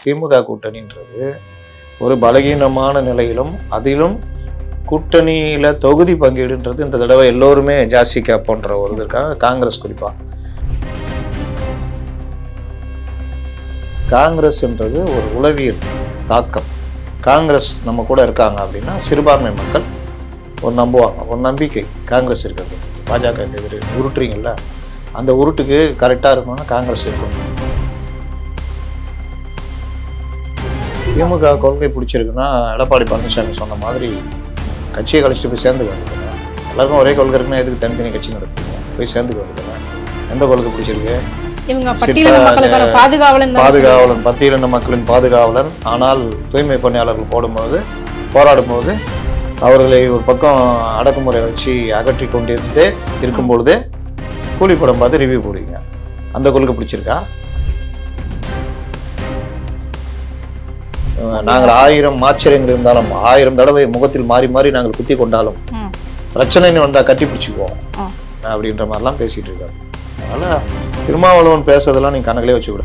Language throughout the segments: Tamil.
திமுக கூட்டணின்றது ஒரு பலகீனமான நிலையிலும் அதிலும் கூட்டணியில தொகுதி பங்கீடுன்றது இந்த தடவை எல்லோருமே ஜாஸ்தி கேட்போன்ற ஒரு இது இருக்காங்க. காங்கிரஸ் குறிப்பா காங்கிரஸ்ன்றது ஒரு உளவியல் தாக்கம். காங்கிரஸ் நம்ம கூட இருக்காங்க அப்படின்னா சிறுபான்மை மக்கள் ஒரு நம்புவாங்க, ஒரு நம்பிக்கை காங்கிரஸ் இருக்கிறது. பாஜக உருட்டுறீங்கல்ல, அந்த உருட்டுக்கு கரெக்டாக இருக்கணும்னா காங்கிரஸ் இருக்கணும். திமுக கொள்கை பிடிச்சிருக்குன்னா எடப்பாடி பழனிசாமி சொன்ன மாதிரி கட்சியை கழிச்சிட்டு போய் சேர்ந்துக்க வேண்டியதுங்க. எல்லாருக்கும் ஒரே கொள்கை இருக்குன்னா எதுக்கு தனித்தனி கட்சி நடத்துங்க? போய் சேர்ந்துக்க வேண்டியதுங்க. எந்த கொள்கை பிடிச்சிருக்கு? பாதுகாவலன், பட்டியலின மக்களின் பாதுகாவலன். ஆனால் தூய்மை பணியாளர்கள் போராடும் போது அவர்களை ஒரு பக்கம் அடக்குமுறை வச்சு அகற்றி கொண்டிருந்தே இருக்கும் பொழுதே கூலி படம் பார்த்து ரிவ்யூ போடுவீங்க. அந்த கொள்கை பிடிச்சிருக்கா? நாங்கள் 1000 ஆச்சரியங்கள் இருந்தாலும் 1000 தடவை முகத்தில் மாறி மாறி நாங்கள் குத்தி கொண்டாலும் பிரச்சனைன்னு வந்தா கட்டி பிடிச்சிக்குவோம் அப்படின்ற மாதிரிலாம் பேசிட்டு இருக்காரு. அதனால திருமாவளவன் பேசுறதெல்லாம் நீங்க கணக்கிலே வச்சுக்கூட.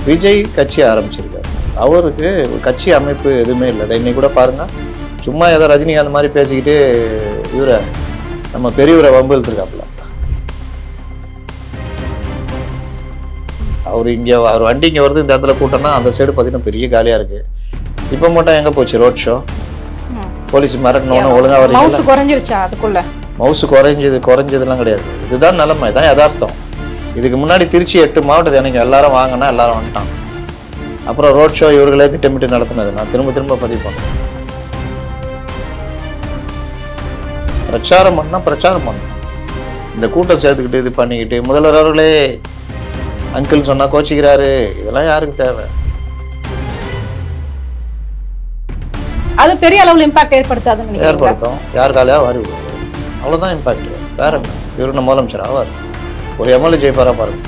விஜய் கட்சி ஆரம்பிச்சிருக்காரு. அவருக்கு கட்சி அமைப்பு எதுவுமே இல்லை. இன்னைக்கு கூட பாருங்க, சும்மா ஏதோ ரஜினிகாந்த் மாதிரி பேசிக்கிட்டு இவரை நம்ம பெரியவரை வம்பு இழுத்துருக்காப்புல. அவர் வண்டி இங்கே வருது, இந்த இடத்துல கூட்டம்னா அந்த சைடு பார்த்தீங்கன்னா பெரிய காலியாக இருக்கு. இப்போ மட்டும் எங்கே போச்சு ரோட் ஷோ? போலீஸ் மிரட்டணும்னு ஒழுங்கா வரீங்க. மவுசு குறைஞ்சதுலாம் கிடையாது. இதுதான் நிலைமை, இதான் யதார்த்தம். இதுக்கு முன்னாடி திருச்சி 8 மாவட்டத்தை எனக்கு எல்லாரும் வாங்கினா எல்லாரும் வந்துட்டான். அப்புறம் ரோட் ஷோ இவர்களே திட்டமிட்டு நடத்தினது. நான் திரும்ப பதிவு பண்ணேன். பிரச்சாரம் பண்ணணும். இந்த கூட்டம் சேர்த்துக்கிட்டு இது பண்ணிக்கிட்டு முதல்வர் அவர்களே அங்கிள் சொன்னா கோச்சிக்கிறாரு. இதெல்லாம் யாருக்கு தேவை? அது பெரிய அளவுல இம்பாக்ட் ஏற்படுத்தும். யார் காலையா வாரி விடுவாரு, அவ்வளவுதான் இம்பாக்ட். வேற என்ன? இவரு நம்ம முதலமைச்சர் ஆவார், ஒரு எம்எல்ஏ ஜெயிப்பாரா பாருங்க.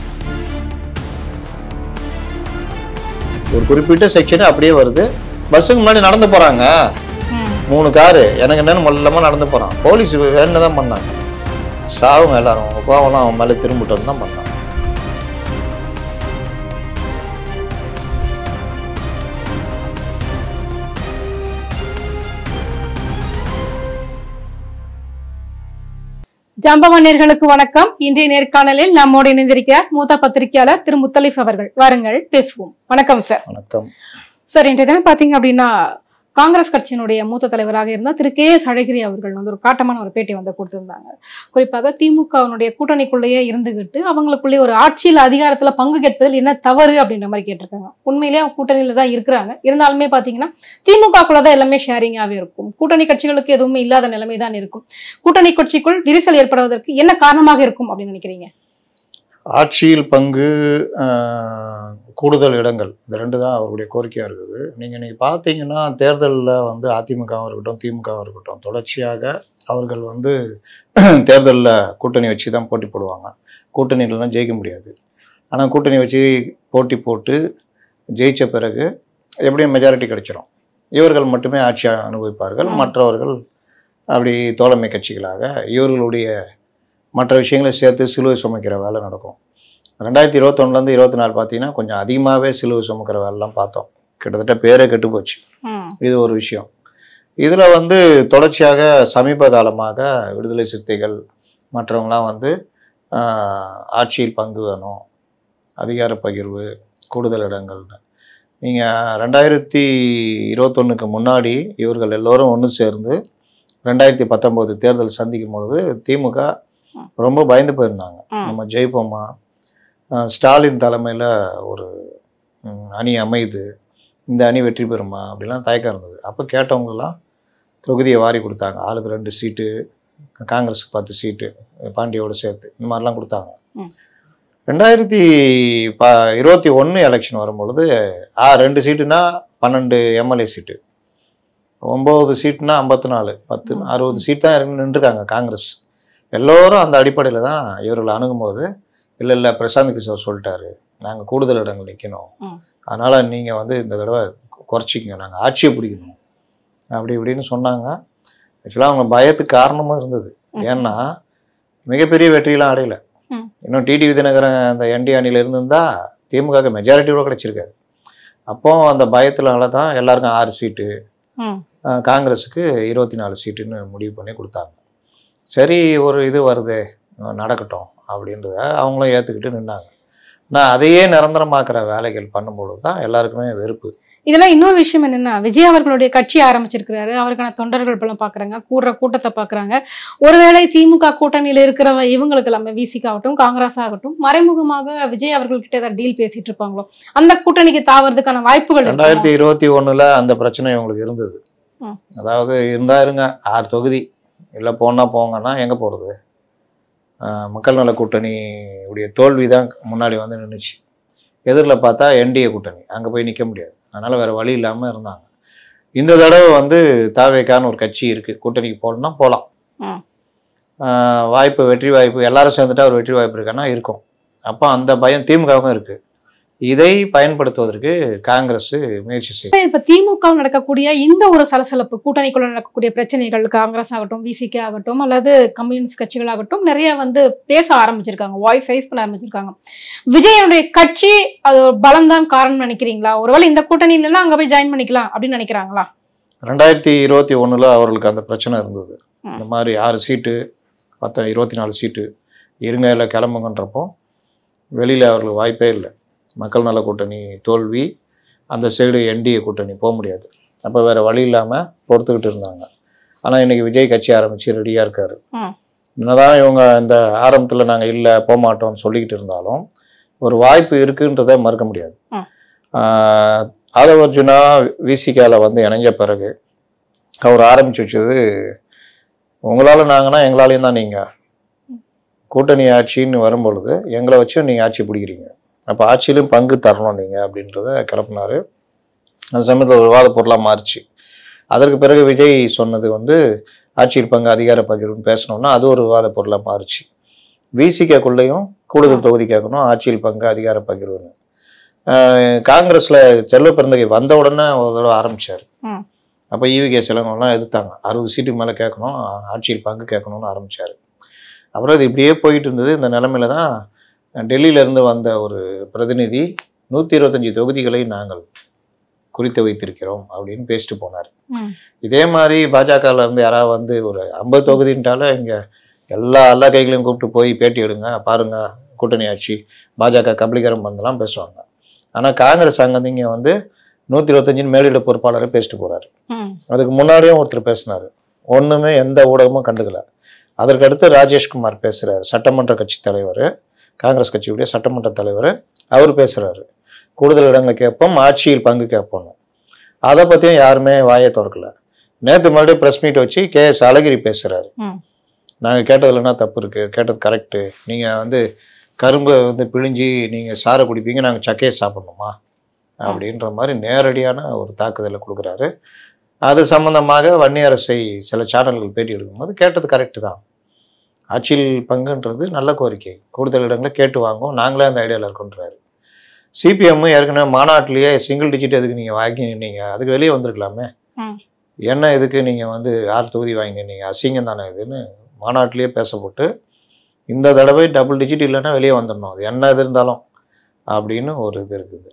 ஒரு குறிப்பிட்ட செக்ஷன் அப்படியே வருது. பஸ்ஸுக்கு முன்னாடி நடந்து போறாங்க 3 காரு, எனக்கு என்னன்னு மொல்லமா நடந்து போறான். போலீஸ் வேணுன்னு தான் பண்ணாங்க. சாவுங்க எல்லாரும், அவங்க கோவம்லாம் அவன் மேலே திரும்பிட்டு தான் பண்ணாங்க. ஜாம்பவானியர்களுக்கு வணக்கம். இன்றைய நேர்காணலில் நம்மோடு இணைந்திருக்கிறார் மூத்த பத்திரிகையாளர் திரு முத்தலிஃப் அவர்கள். வாருங்கள் பேசுவோம். வணக்கம் சார். வணக்கம் சார். இன்றைய தினம் பாத்தீங்க அப்படின்னா காங்கிரஸ் கட்சியினுடைய மூத்த தலைவராக இருந்தால் திரு கே எஸ் அழகிரி அவர்கள் ஒரு காட்டமான ஒரு பேட்டி கொடுத்திருந்தாங்க. குறிப்பாக திமுகவினுடைய கூட்டணிக்குள்ளேயே இருந்துகிட்டு அவங்களுக்குள்ளே ஒரு ஆட்சியில் அதிகாரத்துல பங்கு கேட்பதில் என்ன தவறு அப்படின்ற மாதிரி கேட்டிருக்காங்க. உண்மையிலேயே அவங்க கூட்டணியில தான் இருக்கிறாங்க. இருந்தாலுமே பாத்தீங்கன்னா திமுகக்குள்ளதான் எல்லாமே ஷேரிங்காவே இருக்கும். கூட்டணி கட்சிகளுக்கு எதுவுமே இல்லாத நிலைமை தான் இருக்கும். கூட்டணி கட்சிக்குள் விரிசல் ஏற்படுவதற்கு என்ன காரணமாக இருக்கும் அப்படின்னு நினைக்கிறீங்க? ஆட்சியில் பங்கு, கூடுதல் இடங்கள், இந்த 2 தான் அவருடைய கோரிக்கையாக இருக்குது. நீங்கள் பார்த்தீங்கன்னா தேர்தலில் அதிமுகவும் இருக்கட்டும் திமுகவும் இருக்கட்டும் தொடர்ச்சியாக அவர்கள் தேர்தலில் கூட்டணி வச்சு தான் போட்டி போடுவாங்க. கூட்டணி இல்லைன்னா ஜெயிக்க முடியாது. ஆனால் கூட்டணி வச்சு போட்டி போட்டு ஜெயித்த பிறகு எப்படியும் மெஜாரிட்டி கிடைச்சிடும். இவர்கள் மட்டுமே ஆட்சி அனுபவிப்பார்கள். மற்றவர்கள் அப்படி தோழமை கட்சிகளாக இவர்களுடைய மற்ற விஷயங்களை சேர்த்து சிலுவை சுமக்கிற வேலை நடக்கும். 2021 24 பார்த்தீங்கன்னா கொஞ்சம் அதிகமாகவே சிலுவை சுமக்கிற வேலைலாம் பார்த்தோம். கிட்டத்தட்ட பேரே கெட்டு போச்சு. இது ஒரு விஷயம். இதில் தொடர்ச்சியாக சமீப காலமாக விடுதலை சிறுத்தைகள் மற்றவங்களாம் ஆட்சியில் பங்கு வேணும், அதிகார பகிர்வு, கூடுதல் இடங்கள்னு. நீங்கள் 2021க்கு முன்னாடி இவர்கள் எல்லோரும் ஒன்று சேர்ந்து 2019 தேர்தல் சந்திக்கும் பொழுது திமுக ரொம்ப பயந்து போயிருந்தாங்க. நம்ம ஜெயிப்போமா, ஸ்டாலின் தலைமையில் ஒரு அணி அமைது, இந்த அணி வெற்றி பெறுமா அப்படிலாம் தயக்கம் இருந்தது. அப்போ கேட்டவங்கலாம் தொகுதியை வாரி கொடுத்தாங்க. ஆளுக்கு 2 சீட்டு, காங்கிரஸுக்கு 10 சீட்டு பாண்டியோடு சேர்த்து இந்த மாதிரிலாம் கொடுத்தாங்க. 2021 எலெக்ஷன் வரும்பொழுது 2 சீட்டுனா 12 எம்எல்ஏ சீட்டு, 9 சீட்டுனா 54, 10 60 சீட் தான் நின்றுருக்காங்க காங்கிரஸ். எல்லோரும் அந்த அடிப்படையில் தான் இவர்களை அணுகும்போது, இல்லை பிரசாந்த் கிஷோர் சொல்லிட்டாரு நாங்கள் கூடுதல் இடங்கள் நிற்கணும், அதனால் நீங்கள் இந்த தடவை குறைச்சிக்கங்க, நாங்கள் ஆட்சியை பிடிக்கணும் அப்படி இப்படின்னு சொன்னாங்க. ஆக்சுவலாக அவங்க பயத்துக்கு காரணமும் இருந்தது. ஏன்னா மிகப்பெரிய வெற்றியெல்லாம் அடையலை. இன்னும் டிடிவி தினகரன் அந்த என்டி அணியில் இருந்திருந்தா திமுக மெஜாரிட்டி கூட கிடைச்சிருக்காரு. அப்போ அந்த பயத்தினால தான் எல்லாருக்கும் 6 சீட்டு, காங்கிரஸுக்கு 24 சீட்டுன்னு முடிவு பண்ணி கொடுத்தாங்க. சரி, ஒரு இது வருது நடக்கட்டும் அப்படின்றத அவங்களும் ஏற்றுக்கிட்டு நின்னாங்க. நான் அதையே நிரந்தரமாக்குற வேலைகள் பண்ணும்போது தான் எல்லாருக்குமே வெறுப்பு. இதெல்லாம் இன்னொரு விஷயம் என்னன்னா, விஜய் அவர்களுடைய கட்சி ஆரம்பிச்சிருக்கிறாரு, அவருக்கான தொண்டர்கள் பலம் பாக்குறாங்க, கூடுற கூட்டத்தை பாக்குறாங்க. ஒருவேளை திமுக கூட்டணியில இருக்கிற இவங்களுக்கு எல்லாமே விசிக ஆகட்டும், காங்கிரஸ் ஆகட்டும், மறைமுகமாக விஜய் அவர்கள்கிட்ட ஏதாவது டீல் பேசிட்டு இருப்பாங்களோ, அந்த கூட்டணிக்கு தாவறதுக்கான வாய்ப்புகள் 2021 அந்த பிரச்சனை இவங்களுக்கு இருந்தது. அதாவது இருந்தா இருங்க, 6 தொகுதி இல்லை போனா போங்கன்னா எங்க போறது? மக்கள் நல கூட்டணி உடைய தோல்வி தான் முன்னாடி வந்து நின்றுச்சு. எதிரில் பார்த்தா என்டிஏ கூட்டணி, அங்கே போய் நிற்க முடியாது. அதனால் வேறு வழி இல்லாமல் இருந்தாங்க. இந்த தடவை வந்து தாவேக்கான ஒரு கட்சி இருக்குது, கூட்டணிக்கு போகணும்னா போகலாம். வாய்ப்பு, வெற்றி வாய்ப்பு எல்லாரும் சேர்ந்துட்டா ஒரு வெற்றி வாய்ப்பு இருக்கான்னா இருக்கும். அப்போ அந்த பயம் திமுகவுக்கும் இருக்குது. இதை பயன்படுத்துவதற்கு காங்கிரஸ் முயற்சி செய்யும். இப்ப திமுக நடக்கக்கூடிய இந்த ஒரு சலசலப்பு, கூட்டணிக்குள்ள நடக்கக்கூடிய பிரச்சனைகள், காங்கிரஸ் ஆகட்டும், விசிகே ஆகட்டும், அல்லது கம்யூனிஸ்ட் கட்சிகள் ஆகட்டும், நிறைய வந்து பேச ஆரம்பிச்சிருக்காங்க, வாய்ஸ் ரைஸ் பண்ண ஆரம்பிச்சிருக்காங்க. விஜயனுடைய கட்சி அது பலம் தான் காரணம் நினைக்கிறீங்களா? ஒருவேளை இந்த கூட்டணி இல்லைன்னா அங்க போய் ஜாயின் பண்ணிக்கலாம் அப்படின்னு நினைக்கிறாங்களா? 2021 அவர்களுக்கு அந்த பிரச்சனை இருந்தது. இந்த மாதிரி 6 சீட்டு 24 சீட்டு இருங்க இல்லை கிளம்புங்கன்றப்போ வெளியில் அவர்களுக்கு வாய்ப்பே இல்லை. மக்கள் நல கூட்டணி தோல்வி, அந்த சைடு என்டிஏ கூட்டணி போக முடியாது. அப்போ வேறு வழி இல்லாமல் பொறுத்துக்கிட்டு இருந்தாங்க. ஆனால் இன்றைக்கி விஜய் கட்சி ஆரம்பித்து ரெடியாக இருக்காரு. என்னதான் இவங்க இந்த ஆரம்பத்தில் நாங்கள் இல்லை போக மாட்டோம்னு சொல்லிக்கிட்டு இருந்தாலும் ஒரு வாய்ப்பு இருக்குன்றதை மறுக்க முடியாது. ஆதவ அர்ஜுனா விசிகாவில் வந்து இணைஞ்ச பிறகு அவர் ஆரம்பித்து வச்சது, உங்களால் நாங்கன்னா எங்களாலேயும் தான் நீங்கள் கூட்டணி ஆட்சின்னு வரும்பொழுது எங்களை வச்சு நீங்கள் ஆட்சி பிடிக்கிறீங்க, அப்போ ஆட்சியிலும் பங்கு தரணும் நீங்கள் அப்படின்றத கிளப்பினார். அந்த சமயத்தில் ஒரு விவாத பொருளாக மாறிச்சு. அதற்கு பிறகு விஜய் சொன்னது வந்து ஆட்சியில் பங்கு அதிகார பகிர்வுன்னு பேசணும்னா அது ஒரு விவாத பொருளாக மாறிச்சு. விசிகேக்குள்ளேயும் கூடுதல் தொகுதி கேட்கணும், ஆட்சியில் பங்கு அதிகார பகிர்வுன்னு. காங்கிரஸில் செல்வ பெருந்தகை வந்த உடனே ஒரு தடவை ஆரம்பித்தார். அப்போ ஈவிகே செலவங்கள்லாம் எதிர்த்தாங்க, 60 சீட்டுக்கு மேலே கேட்கணும், ஆட்சியில் பங்கு கேட்கணும்னு ஆரம்பித்தார். அப்புறம் அது இப்படியே போயிட்டு இருந்தது. இந்த நிலைமையில தான் டெல்லியிலேருந்து வந்த ஒரு பிரதிநிதி 125 தொகுதிகளை நாங்கள் குறித்து வைத்திருக்கிறோம் அப்படின்னு பேசிட்டு போனார். இதே மாதிரி பாஜகவில் இருந்து யாராவது வந்து ஒரு 50 தொகுதின்றால இங்கே எல்லா கைகளையும் கூப்பிட்டு போய் பேட்டி எடுங்க, பாருங்க கூட்டணி ஆட்சி, பாஜக கபலீகரம் பண்ணலாம் பேசுவாங்க. ஆனால் காங்கிரஸ் அங்கே இங்கே வந்து 125 மேலிட பொறுப்பாளரை பேசிட்டு போறாரு. அதுக்கு முன்னாடியும் ஒருத்தர் பேசினாரு, ஒன்றுமே எந்த ஊடகமும் கண்டுக்கல. அதற்கடுத்து ராஜேஷ்குமார் பேசுறாரு, சட்டமன்ற கட்சி தலைவர், காங்கிரஸ் கட்சியுடைய சட்டமன்ற தலைவர், அவர் பேசுறாரு கூடுதல் இடங்களை கேட்போம், ஆட்சியில் பங்கு கேட்போம். அதை பற்றியும் யாருமே வாயை திறக்கல. நேற்று மறுபடியும் ப்ரெஸ் மீட் வச்சு KS அழகிரி பேசுறாரு, நாங்கள் கேட்டதுலன்னா தப்பு இருக்குது, கேட்டது கரெக்டு, நீங்கள் வந்து கரும்பை வந்து பிழிஞ்சி நீங்கள் சாரை குடிப்பீங்க, நாங்கள் சக்கையை சாப்பிடணுமா அப்படின்ற மாதிரி நேரடியான ஒரு தாக்குதலை கொடுக்குறாரு. அது சம்பந்தமாக வன்னியரசை சில சேனல்கள் பேட்டி எடுக்கும்போது கேட்டது கரெக்டு தான், ஆட்சியில் பங்குன்றது நல்ல கோரிக்கை, கூடுதல் இடங்களை கேட்டு வாங்கும், நாங்களே அந்த ஐடியாவில் இருக்கோன்றாரு. சிபிஎம் ஏற்கனவே மாநாட்டிலேயே சிங்கிள் டிஜிட் எதுக்கு நீங்கள் வாங்கி நின்னீங்க, அதுக்கு வெளியே வந்திருக்கலாமே, என்ன இதுக்கு நீங்கள் வந்து 6 தொகுதி வாங்கி நின்னீங்க, அசிங்கம் தானே இதுன்னு மாநாட்டிலேயே பேசப்பட்டு இந்த தடவை டபுள் டிஜிட் இல்லைன்னா வெளியே வந்துடணும், அது என்ன இது இருந்தாலும் அப்படின்னு ஒரு இது இருக்குது.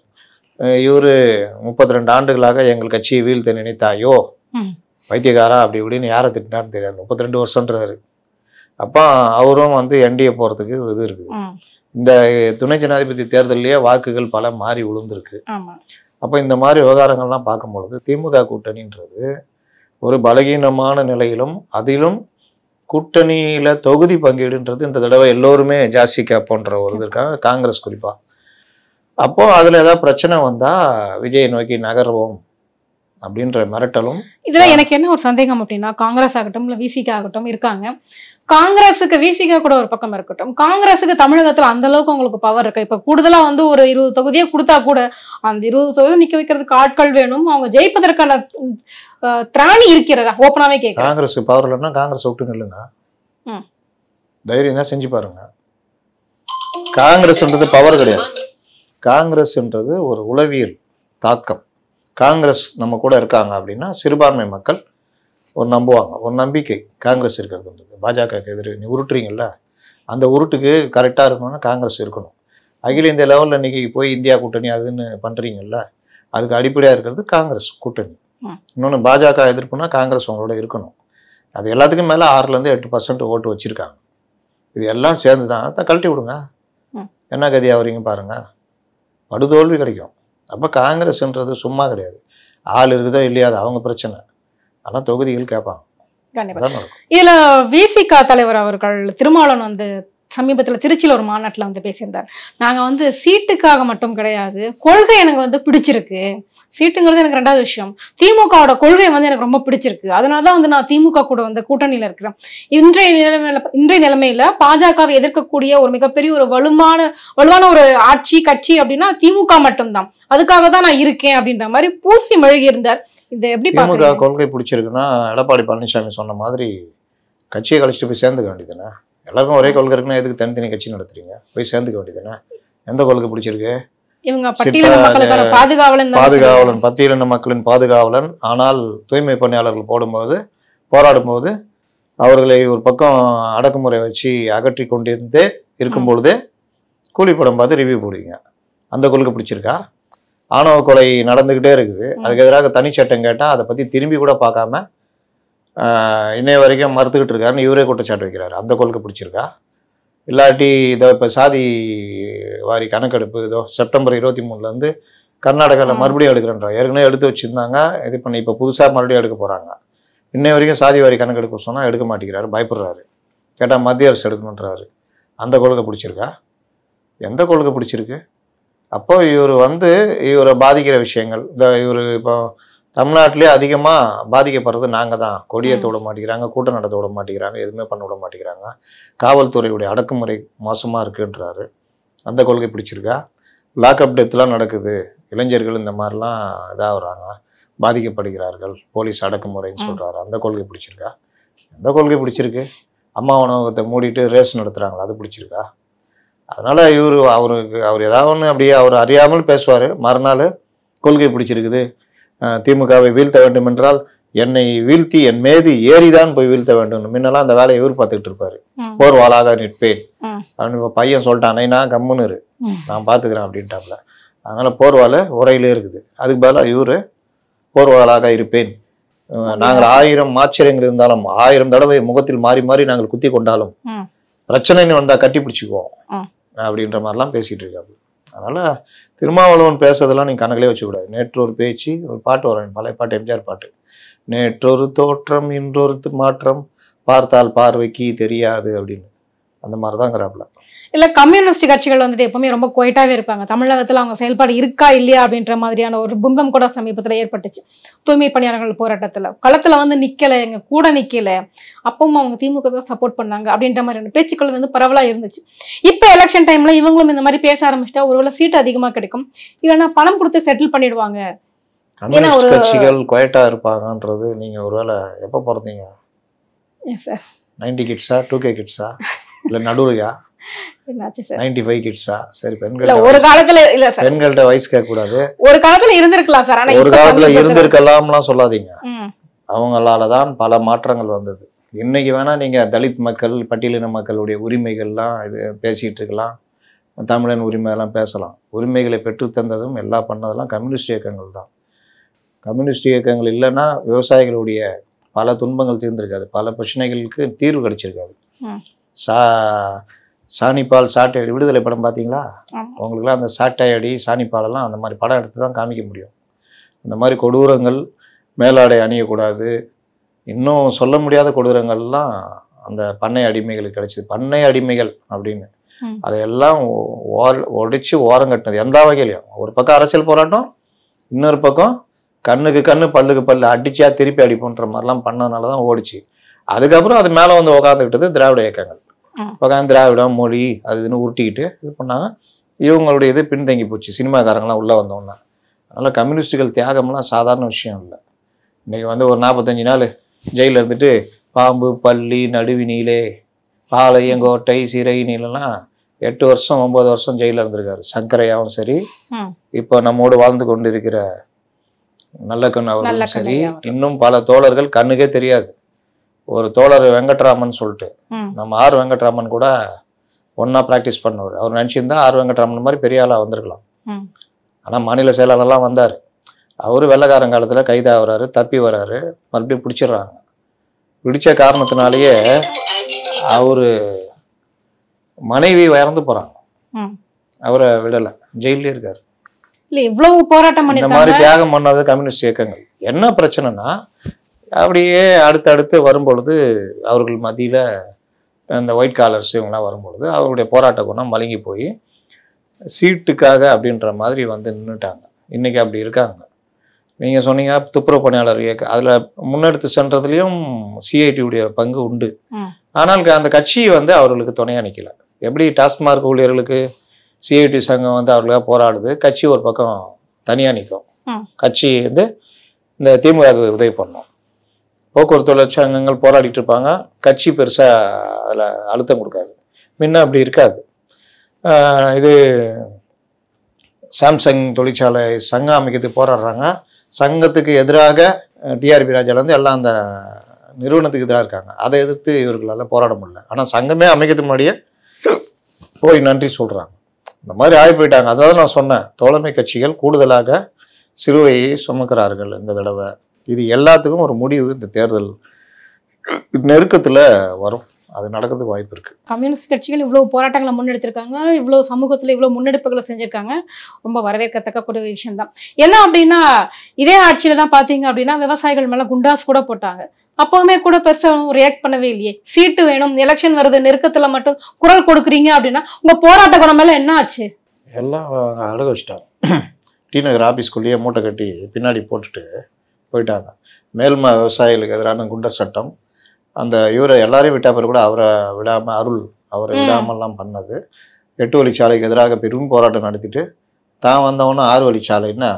இவர் 32 ஆண்டுகளாக எங்கள் கட்சியை வீழ்த்த நினைத்தாயோ வைத்தியகாரா அப்படி இப்படின்னு யாரை திட்டினான்னு தெரியாது, 32 வருஷன்றாரு. அப்போ அவரும் வந்து என்டிஏ போகிறதுக்கு இது இருக்குது. இந்த துணை ஜனாதிபதி தேர்தலையே வாக்குகள் பல மாறி விழுந்திருக்கு. அப்போ இந்த மாதிரி விவகாரங்கள்லாம் பார்க்கும்பொழுது திமுக கூட்டணின்றது ஒரு பலகீனமான நிலையிலும், அதிலும் கூட்டணியில் தொகுதி பங்கீடுன்றது இந்த தடவை எல்லோருமே ஜாஸ்தி கேட்போன்ற ஒரு இது இருக்காங்க, காங்கிரஸ் குறிப்பாக. அப்போது அதில் ஏதாவது பிரச்சனை வந்தால் விஜயை நோக்கி நகர்வோம் அப்படின்ற மிரட்டலும். இதில் எனக்கு என்ன ஒரு சந்தேகம் அப்படின்னா, காங்கிரஸ் ஆகட்டும் இல்லை விசிகே ஆகட்டும் இருக்காங்க, காங்கிரஸுக்கு விசிகே கூட ஒரு பக்கம் இருக்கட்டும், காங்கிரஸுக்கு தமிழகத்தில் அந்த அளவுக்கு உங்களுக்கு பவர் இருக்கு. இப்போ கூடுதலாக வந்து ஒரு 20 தொகுதியே கொடுத்தா கூட அந்த 20 தொகுதியை நிற்க வைக்கிறதுக்கு ஆட்கள் வேணும், அவங்க ஜெயிப்பதற்கான திராணி இருக்கிறதா? ஓப்பனாகவே கேட்க காங்கிரஸுக்கு பவர் இல்லைன்னா காங்கிரஸ் விட்டு நில்லுங்க, தைரியம் தான் செஞ்சு பாருங்க. காங்கிரஸ்ன்றது பவர் கிடையாது, காங்கிரஸ்ன்றது ஒரு உளவியல் தாக்கம். காங்கிரஸ் நம்ம கூட இருக்காங்க அப்படின்னா சிறுபான்மை மக்கள் ஒரு நம்புவாங்க, ஒரு நம்பிக்கை காங்கிரஸ் இருக்கிறதுன்றது. பாஜக எதிரி நீ உருட்டுறீங்கல்ல, அந்த உருட்டுக்கு கரெக்டாக இருக்கணும்னா காங்கிரஸ் இருக்கணும். அகில இந்திய லெவலில் இன்னைக்கு போய் இந்தியா கூட்டணி அதுன்னு பண்ணுறீங்கல்ல, அதுக்கு அடிப்படையாக இருக்கிறது காங்கிரஸ் கூட்டணி. இன்னொன்று பாஜக எதிர்ப்புனா காங்கிரஸ் உங்களோட இருக்கணும். அது எல்லாத்துக்கும் மேலே 6-8% ஓட்டு வச்சுருக்காங்க. இது எல்லாம் சேர்ந்து தான் கழட்டி விடுங்க, என்ன கதி ஆகுறீங்க பாருங்க, படுதோல்வி கிடைக்கும். அப்போ காங்கிரஸ்ன்றது சும்மா கிடையாது. ஆள் இருக்குதோ இல்லையா அது அவங்க பிரச்சனை, ஆனால் தொகுதிகள் கேட்பாங்க. கண்டிப்பா. இதுல விசிக தலைவர் அவர்கள் திருமாவளவன் வந்து சமீபத்துல திருச்சியில ஒரு மாநாட்டுல வந்து பேசியிருந்தார். நாங்க வந்து சீட்டுக்காக மட்டும் கிடையாது, கொள்கை எனக்கு வந்து பிடிச்சிருக்கு, சீட்டுங்கிறது எனக்கு 2வது விஷயம், திமுகவோட கொள்கை வந்து எனக்கு ரொம்ப பிடிச்சிருக்கு, அதனாலதான் வந்து நான் திமுக கூட வந்து கூட்டணியில இருக்கிறேன். இன்றைய நிலைமையில பாஜகவை எதிர்க்கக்கூடிய ஒரு மிகப்பெரிய ஒரு வலுவான ஒரு ஆட்சி கட்சி அப்படின்னா திமுக மட்டும்தான், அதுக்காக தான் நான் இருக்கேன் அப்படின்ற மாதிரி பூசி மெழுகி இருந்தார். இது எப்படி திமுக கொள்கை பிடிச்சிருக்குன்னா எடப்பாடி பழனிசாமி சொன்ன மாதிரி கட்சியை கழிச்சுட்டு போய் சேர்ந்துக்க வேண்டியதுதானே. எல்லாருக்கும் ஒரே கொள்கை இருக்குன்னா எதுக்கு தனித்தனி கட்சி நடத்துறீங்க? போய் சேர்ந்துக்க வேண்டியதுதானே. எந்த கொள்கை பிடிச்சிருக்கு? இவங்க பாதுகாவலன், பட்டியலின மக்களின் பாதுகாவலன். ஆனால் தூய்மை பணியாளர்கள் போராடும்போது அவர்களை ஒரு பக்கம் அடக்குமுறை வச்சு அகற்றி கொண்டிருந்தே இருக்கும் பொழுதே கூலிப்படம் பார்த்து ரிவ்யூ போடுவீங்க. அந்த கொள்கை பிடிச்சிருக்கா? ஆணவ கொலை நடந்துக்கிட்டே இருக்குது, அதுக்கு எதிராக தனிச்சட்டம் கேட்டால் அதை பற்றி திரும்பி கூட பார்க்காம இன்னைய வரைக்கும் மறுத்துக்கிட்டு இருக்காருன்னு இவரே குற்றச்சாட்டு வைக்கிறாரு. அந்த கொள்கை பிடிச்சிருக்கா? இல்லாட்டி இதோ இப்போ சாதி வாரி கணக்கெடுப்பு இதோ செப்டம்பர் 23 கர்நாடகாவில் மறுபடியும் எடுக்கிறேன்றாங்க. ஏற்கனவே எடுத்து வச்சுருந்தாங்க, இது பண்ணி இப்போ புதுசாக மறுபடியும் எடுக்க போகிறாங்க. இன்னை வரைக்கும் சாதி வாரி கணக்கெடுப்பு சொன்னால் எடுக்க மாட்டேங்கிறாரு, பயப்படுறாரு. கேட்டால் மத்திய அரசு எடுக்கணுன்றாரு. அந்த கொள்கை பிடிச்சிருக்கா? எந்த கொள்கை பிடிச்சிருக்கு? அப்போ இவரை பாதிக்கிற விஷயங்கள் இவர் இப்போ தமிழ்நாட்டிலே அதிகமாக பாதிக்கப்படுறது நாங்கள் தான். கொடியேற்ற விட மாட்டேங்கிறாங்க, கூட்டம் நடத்த விட மாட்டேங்கிறாங்க, எதுவுமே பண்ண விட மாட்டேங்கிறாங்க, காவல்துறையுடைய அடக்குமுறை மோசமாக இருக்குன்றாரு. அந்த கொள்கை பிடிச்சிருக்கா? லாக்அப் டெத்லாம் நடக்குது, இளைஞர்கள் இந்த மாதிரிலாம் இதாகிறாங்க, பாதிக்கப்படுகிறார்கள், போலீஸ் அடக்குமுறைன்னு சொல்கிறாரு. அந்த கொள்கை பிடிச்சிருக்கா? எந்த கொள்கை பிடிச்சிருக்கு? அம்மா உணவகத்தை மூடிட்டு ரேஸ் நடத்துகிறாங்களா, அது பிடிச்சிருக்கா? அதனால் அவர் ஏதாவது ஒன்று அப்படியே அவர் அறியாமல் பேசுவார், மறுநாள் கொள்கை பிடிச்சிருக்குது, திமுகவை வீழ்த்த வேண்டும் என்றால் என்னை வீழ்த்தி என் மீது ஏறிதான் போய் வீழ்த்த வேண்டும், முன்னெல்லாம் அந்த வேலையை இவர் பார்த்துக்கிட்டு இருப்பாரு. போர்வாளாக நிற்பேன் அப்படின்னு பையன் சொல்லிட்டான், நான் கம்முன்னு இரு, நான் பார்த்துக்கிறேன் அப்படின்ட்டாப்ல. அதனால போர்வால உரையிலே இருக்குது. அதுக்கு பதிலாக இவரு போர்வாளாக இருப்பேன், நாங்கள் 1000 ஆச்சரியங்கள் இருந்தாலும் 1000 தடவை முகத்தில் மாறி மாறி நாங்கள் குத்தி கொண்டாலும் பிரச்சனைன்னு வந்தா கட்டி பிடிச்சிக்குவோம் அப்படின்ற மாதிரிலாம் பேசிட்டு இருக்காரு. அதனால திருமாவளவன் பேசுறதெல்லாம் நீங்க கணக்கிலே வச்சுக்கூடாது. நேற்று ஒரு பேச்சு, ஒரு பாட்டு வரும், பழைய பாட்டு, எம்ஜிஆர் பாட்டு, நேற்றொரு தோற்றம் இன்றொரு மாற்றம் பார்த்தால் பார்வைக்கு தெரியாது அப்படின்னு. அந்த மாதிரிதாங்கிறாப்புல. இல்ல கம்யூனிஸ்ட் கட்சிகள் வந்துட்டு எப்பவுமே ரொம்ப குவைட்டாவே இருப்பாங்க. தமிழகத்துல அவங்க செயல்பாடு இருக்கா இல்லையா அப்படின்ற மாதிரியான ஒரு பிம்பம் கூட சமீபத்துல ஏற்பட்டுச்சு. தூய்மை பணியாளர்கள் போராட்டத்துல களத்துல வந்து நிக்கல, எங்க கூட நிக்கல, அப்பவும் அவங்க திமுக தான் சப்போர்ட் பண்ணாங்க அப்படின்ற மாதிரியான பேச்சுக்கள் வந்து பரவலா இருந்துச்சு. இப்ப எலெக்ஷன் டைம்ல இவங்களும் இந்த மாதிரி பேச ஆரம்பிச்சிட்டா ஒருவேளை சீட் அதிகமா கிடைக்கும், இல்லைன்னா பணம் கொடுத்து செட்டில் பண்ணிடுவாங்க. கம்யூனிஸ்ட் கட்சிகள் குவைட்டா இருப்பாங்கன்றது நீங்க ஒருவேளை எப்ப பிறந்தீங்க? 90 கிட்ஸா, 2K கிட்ஸா, இல்ல நடுவுலையா, 95 கிட்ஸா? சரி, ஒரு காலத்துல இல்ல சார், பெண்கள்ட்ட வயசு கேட்க கூடாது. ஒரு காலத்துல இருந்திருக்கலாம் சார், ஆனா ஒரு காலத்துல இருந்திருக்கலாம்லாம் சொல்லாதீங்க. அவங்களாலதான் பல மாற்றங்கள் வந்தது. இன்னைக்கு வேணா நீங்க தலித் மக்கள், பட்டியலின மக்களுடைய உரிமைகள்லாம் இது பேசிட்டு இருக்கலாம், தமிழன் உரிமை எல்லாம் பேசலாம். உரிமைகளை பெற்று தந்ததும் எல்லாம் பண்ணதெல்லாம் கம்யூனிஸ்ட் இயக்கங்கள் தான். கம்யூனிஸ்ட் இயக்கங்கள் இல்லைன்னா விவசாயிகளுடைய பல துன்பங்கள் தீர்ந்திருக்காது, பல பிரச்சனைகளுக்கு தீர்வு கிடைச்சிருக்காது. சாணிப்பால் சாட்டையடி விடுதலை படம் பார்த்தீங்களா? உங்களுக்குலாம் அந்த சாட்டையடி சாணிப்பாலெல்லாம் அந்த மாதிரி படம் எடுத்து தான் காமிக்க முடியும். அந்த மாதிரி கொடூரங்கள், மேலாடை அணியக்கூடாது, இன்னும் சொல்ல முடியாத கொடூரங்கள்லாம் அந்த பண்ணை அடிமைகளுக்கு கிடைச்சிது. பண்ணை அடிமைகள் அப்படின்னு அதையெல்லாம் ஒடிச்சு ஓரங்கட்டினது எந்த வகையிலையும். ஒரு பக்கம் அரசியல் போராட்டம், இன்னொரு பக்கம் கண்ணுக்கு கண்ணு பல்லுக்கு பல்லு அடிச்சா திருப்பி அடிப்போன்ற மாதிரிலாம் பண்ணதுனால தான் ஓடிச்சு. அதுக்கப்புறம் அது மேலே வந்து உட்காந்துக்கிட்டது திராவிட இயக்கங்கள். உட்காந்து திராவிடம் மொழி அது இதுன்னு உருட்டிக்கிட்டு இது பண்ணாங்க. இவங்களுடைய இது பின்தங்கி போச்சு சினிமாக்காரங்களாம் உள்ளே வந்தோன்னா. அதனால் கம்யூனிஸ்டுகள் தியாகம்லாம் சாதாரண விஷயம் இல்லை. இன்றைக்கி வந்து ஒரு 45 நாள் ஜெயிலில் இருந்துட்டு பாம்பு பள்ளி நடுவினிலே பாளையங்கோட்டை சிறை நீலாம் 8 வருஷம் 9 வருஷம் ஜெயிலில் இருந்திருக்காரு சங்கரையாவும் சரி, இப்போ நம்மோடு வாழ்ந்து கொண்டு இருக்கிற நல்லக்கண் அவர்களும் சரி, இன்னும் பல தோழர்கள் கண்ணுக்கே தெரியாது. ஒரு தோழர் வெங்கட்ராமன் சொல்லிட்டு, நம்ம ஆர் வெங்கட்ராமன் கூட ஒன்றா ப்ராக்டிஸ் பண்ணவர். அவர் நினச்சிருந்தா ஆர் வெங்கட்ராமன் மாதிரி பெரிய ஆளாக வந்திருக்கலாம். ம். ஆனால் மாநில செயலாளர்லாம் வந்தார். அவர் வெள்ளைக்காரன் காலத்தில் கைதாகிறாரு, தப்பி வராரு, மறுபடியும் பிடிச்சிடுறாங்க. பிடிச்ச காரணத்தினாலேயே அவர் மனைவி இறந்து போகிறாங்க. ம். அவரை விடலை, ஜெயிலே இருக்கார். இல்ல இவ்வளவு போராட்டம் இந்த மாதிரி பண்ணிருக்காங்க. தியாகம் பண்ணது கம்யூனிஸ்ட் இயக்கங்கள். என்ன பிரச்சனைனா அப்படியே அடுத்தடுத்து வரும்பொழுது அவர்கள் மத்தியில் இந்த ஒயிட் காலர்ஸ் இவங்கெல்லாம் வரும்பொழுது அவருடைய போராட்ட குணம் மழுங்கி போய் சீட்டுக்காக அப்படின்ற மாதிரி வந்து நின்றுட்டாங்க. இன்றைக்கி அப்படி இருக்காங்க. நீங்கள் சொன்னீங்க துப்புரவு பணியாளர் இயக்கம், அதில் முன்னெடுத்து சென்றதுலேயும் சிஐடியுடைய பங்கு உண்டு. ம். ஆனால் அந்த கட்சி வந்து அவர்களுக்கு துணையாக நிற்கல. எப்படி டாஸ்மார்க் ஊழியர்களுக்கு சிஐடி சங்கம் வந்து அவர்களுக்காக போராடுது, கட்சி ஒரு பக்கம் தனியாக நிற்கும். ம். கட்சி வந்து இந்த திமுக உதவி பண்ணும். போக்குவரத்து தொழிற்சங்கங்கள் போராடிட்டு இருப்பாங்க, கட்சி பெருசாக அதில் அழுத்தம் கொடுக்காது. முன்ன அப்படி இருக்காது. இது சாம்சங் தொழிற்சாலை சங்கம் அமைக்கிறதுக்கு போராடுறாங்க. சங்கத்துக்கு எதிராக டிஆர்பி ராஜாலேருந்து எல்லாம் அந்த நிறுவனத்துக்கு எதிராக இருக்காங்க. அதை எதிர்த்து இவர்களால் போராட முடியல. ஆனால் சங்கமே அமைக்கிறதுக்கு முன்னாடியே போய் நன்றி சொல்கிறாங்க. இந்த மாதிரி ஆகி போயிட்டாங்க. அதாவது நான் சொன்னேன், தோழமை கட்சிகள் கூடுதலாக சிலுவையை சுமக்கிறார்கள் இந்த தடவை. இது எல்லாத்துக்கும் ஒரு முடிவு இந்த தேர்தல் நெருக்கத்தில் வரும். அது நடக்கிறதுக்கு வாய்ப்பு இருக்குது. கம்யூனிஸ்ட் கட்சிகள் இவ்வளவு போராட்டங்களை முன்னெடுத்திருக்காங்க, இவ்வளவு சமூகத்துல இவ்வளவு முன்னெடுப்புகளை செஞ்சிருக்காங்க. ரொம்ப வரவேற்கத்தக்க ஒரு விஷயம் தான். என்ன அப்படின்னா இதே ஆட்சியில தான் பாத்தீங்க அப்படின்னா விவசாயிகள் மேல குண்டாஸ் கூட போட்டாங்க. அப்பவுமே கூட பெருசா ரியாக்ட் பண்ணவே இல்லையே. சீட்டு வேணும், எலெக்ஷன் வருது, நெருக்கத்துல மட்டும் குரல் கொடுக்குறீங்க அப்படின்னா உங்க போராட்ட குணம் எல்லாம் என்ன ஆச்சு? எல்லாம் அழக வச்சுட்டாங்க. டி நகர் ஆஃபீஸ்குள்ளேயே மூட்டை கட்டி பின்னாடி போட்டுட்டு போயிட்டாங்க. மேல்மா விவசாயிகளுக்கு எதிரான குண்டர் சட்டம், அந்த இவரை எல்லாரையும் விட்டா பிறகு கூட அவரை விடாமல் அருள் அவரை விடாமல்லாம் பண்ணது. 8 வழிச்சாலைக்கு எதிராக பெரும் போராட்டம் நடத்திட்டு தான் வந்தவொன்னே 6 வழிச்சாலைன்னா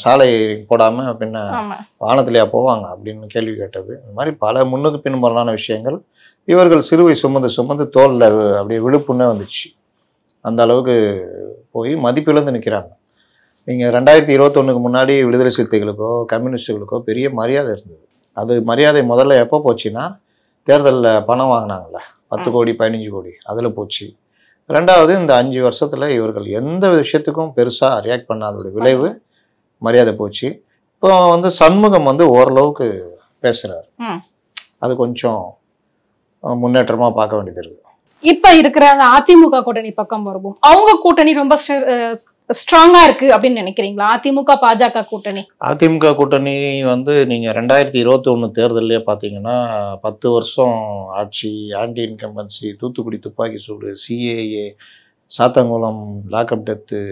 சாலை போடாமல் பின்ன வானத்திலேயா போவாங்க அப்படின்னு கேள்வி கேட்டது. இந்த மாதிரி பல முன்னுக்கு பின்புறலான விஷயங்கள். இவர்கள் சிறுவை சுமந்து தோலில் அப்படியே விழுப்புன்னே வந்துச்சு. அந்த அளவுக்கு போய் மதிப்பிழந்து நிற்கிறாங்க. நீங்கள் 2021க்கு முன்னாடி விடுதலை சிறுத்தைகளுக்கோ கம்யூனிஸ்டுகளுக்கோ பெரிய மரியாதை இருந்தது. அது மரியாதை முதல்ல எப்போ போச்சுன்னா தேர்தலில் பணம் வாங்கினாங்கள்ல, 10 கோடி 15 கோடி, அதில் போச்சு. ரெண்டாவது இந்த 5 வருஷத்தில் இவர்கள் எந்த விஷயத்துக்கும் பெருசாக ரியாக்ட் பண்ணாதோட விளைவு மரியாதை போச்சு. இப்போ வந்து சண்முகம் வந்து ஓரளவுக்கு பேசுகிறார். அது கொஞ்சம் முன்னேற்றமாக பார்க்க வேண்டியது இருக்குது. இப்போ இருக்கிற அந்த அதிமுக கூட்டணி பக்கம் வருவோம். அவங்க கூட்டணி ரொம்ப ஸ்ட்ராங்கா இருக்கு அப்படின்னு நினைக்கிறீங்களா? அதிமுக பாஜக கூட்டணி கூட்டணி வந்து நீங்கள் 2021 தேர்தலே பார்த்தீங்கன்னா 10 வருஷம் ஆட்சி, ஆன்டி இன்கம்பன்சி, தூத்துக்குடி துப்பாக்கி சூடு, சிஏஏ, சாத்தங்குளம் லாக்அப் டெத்து,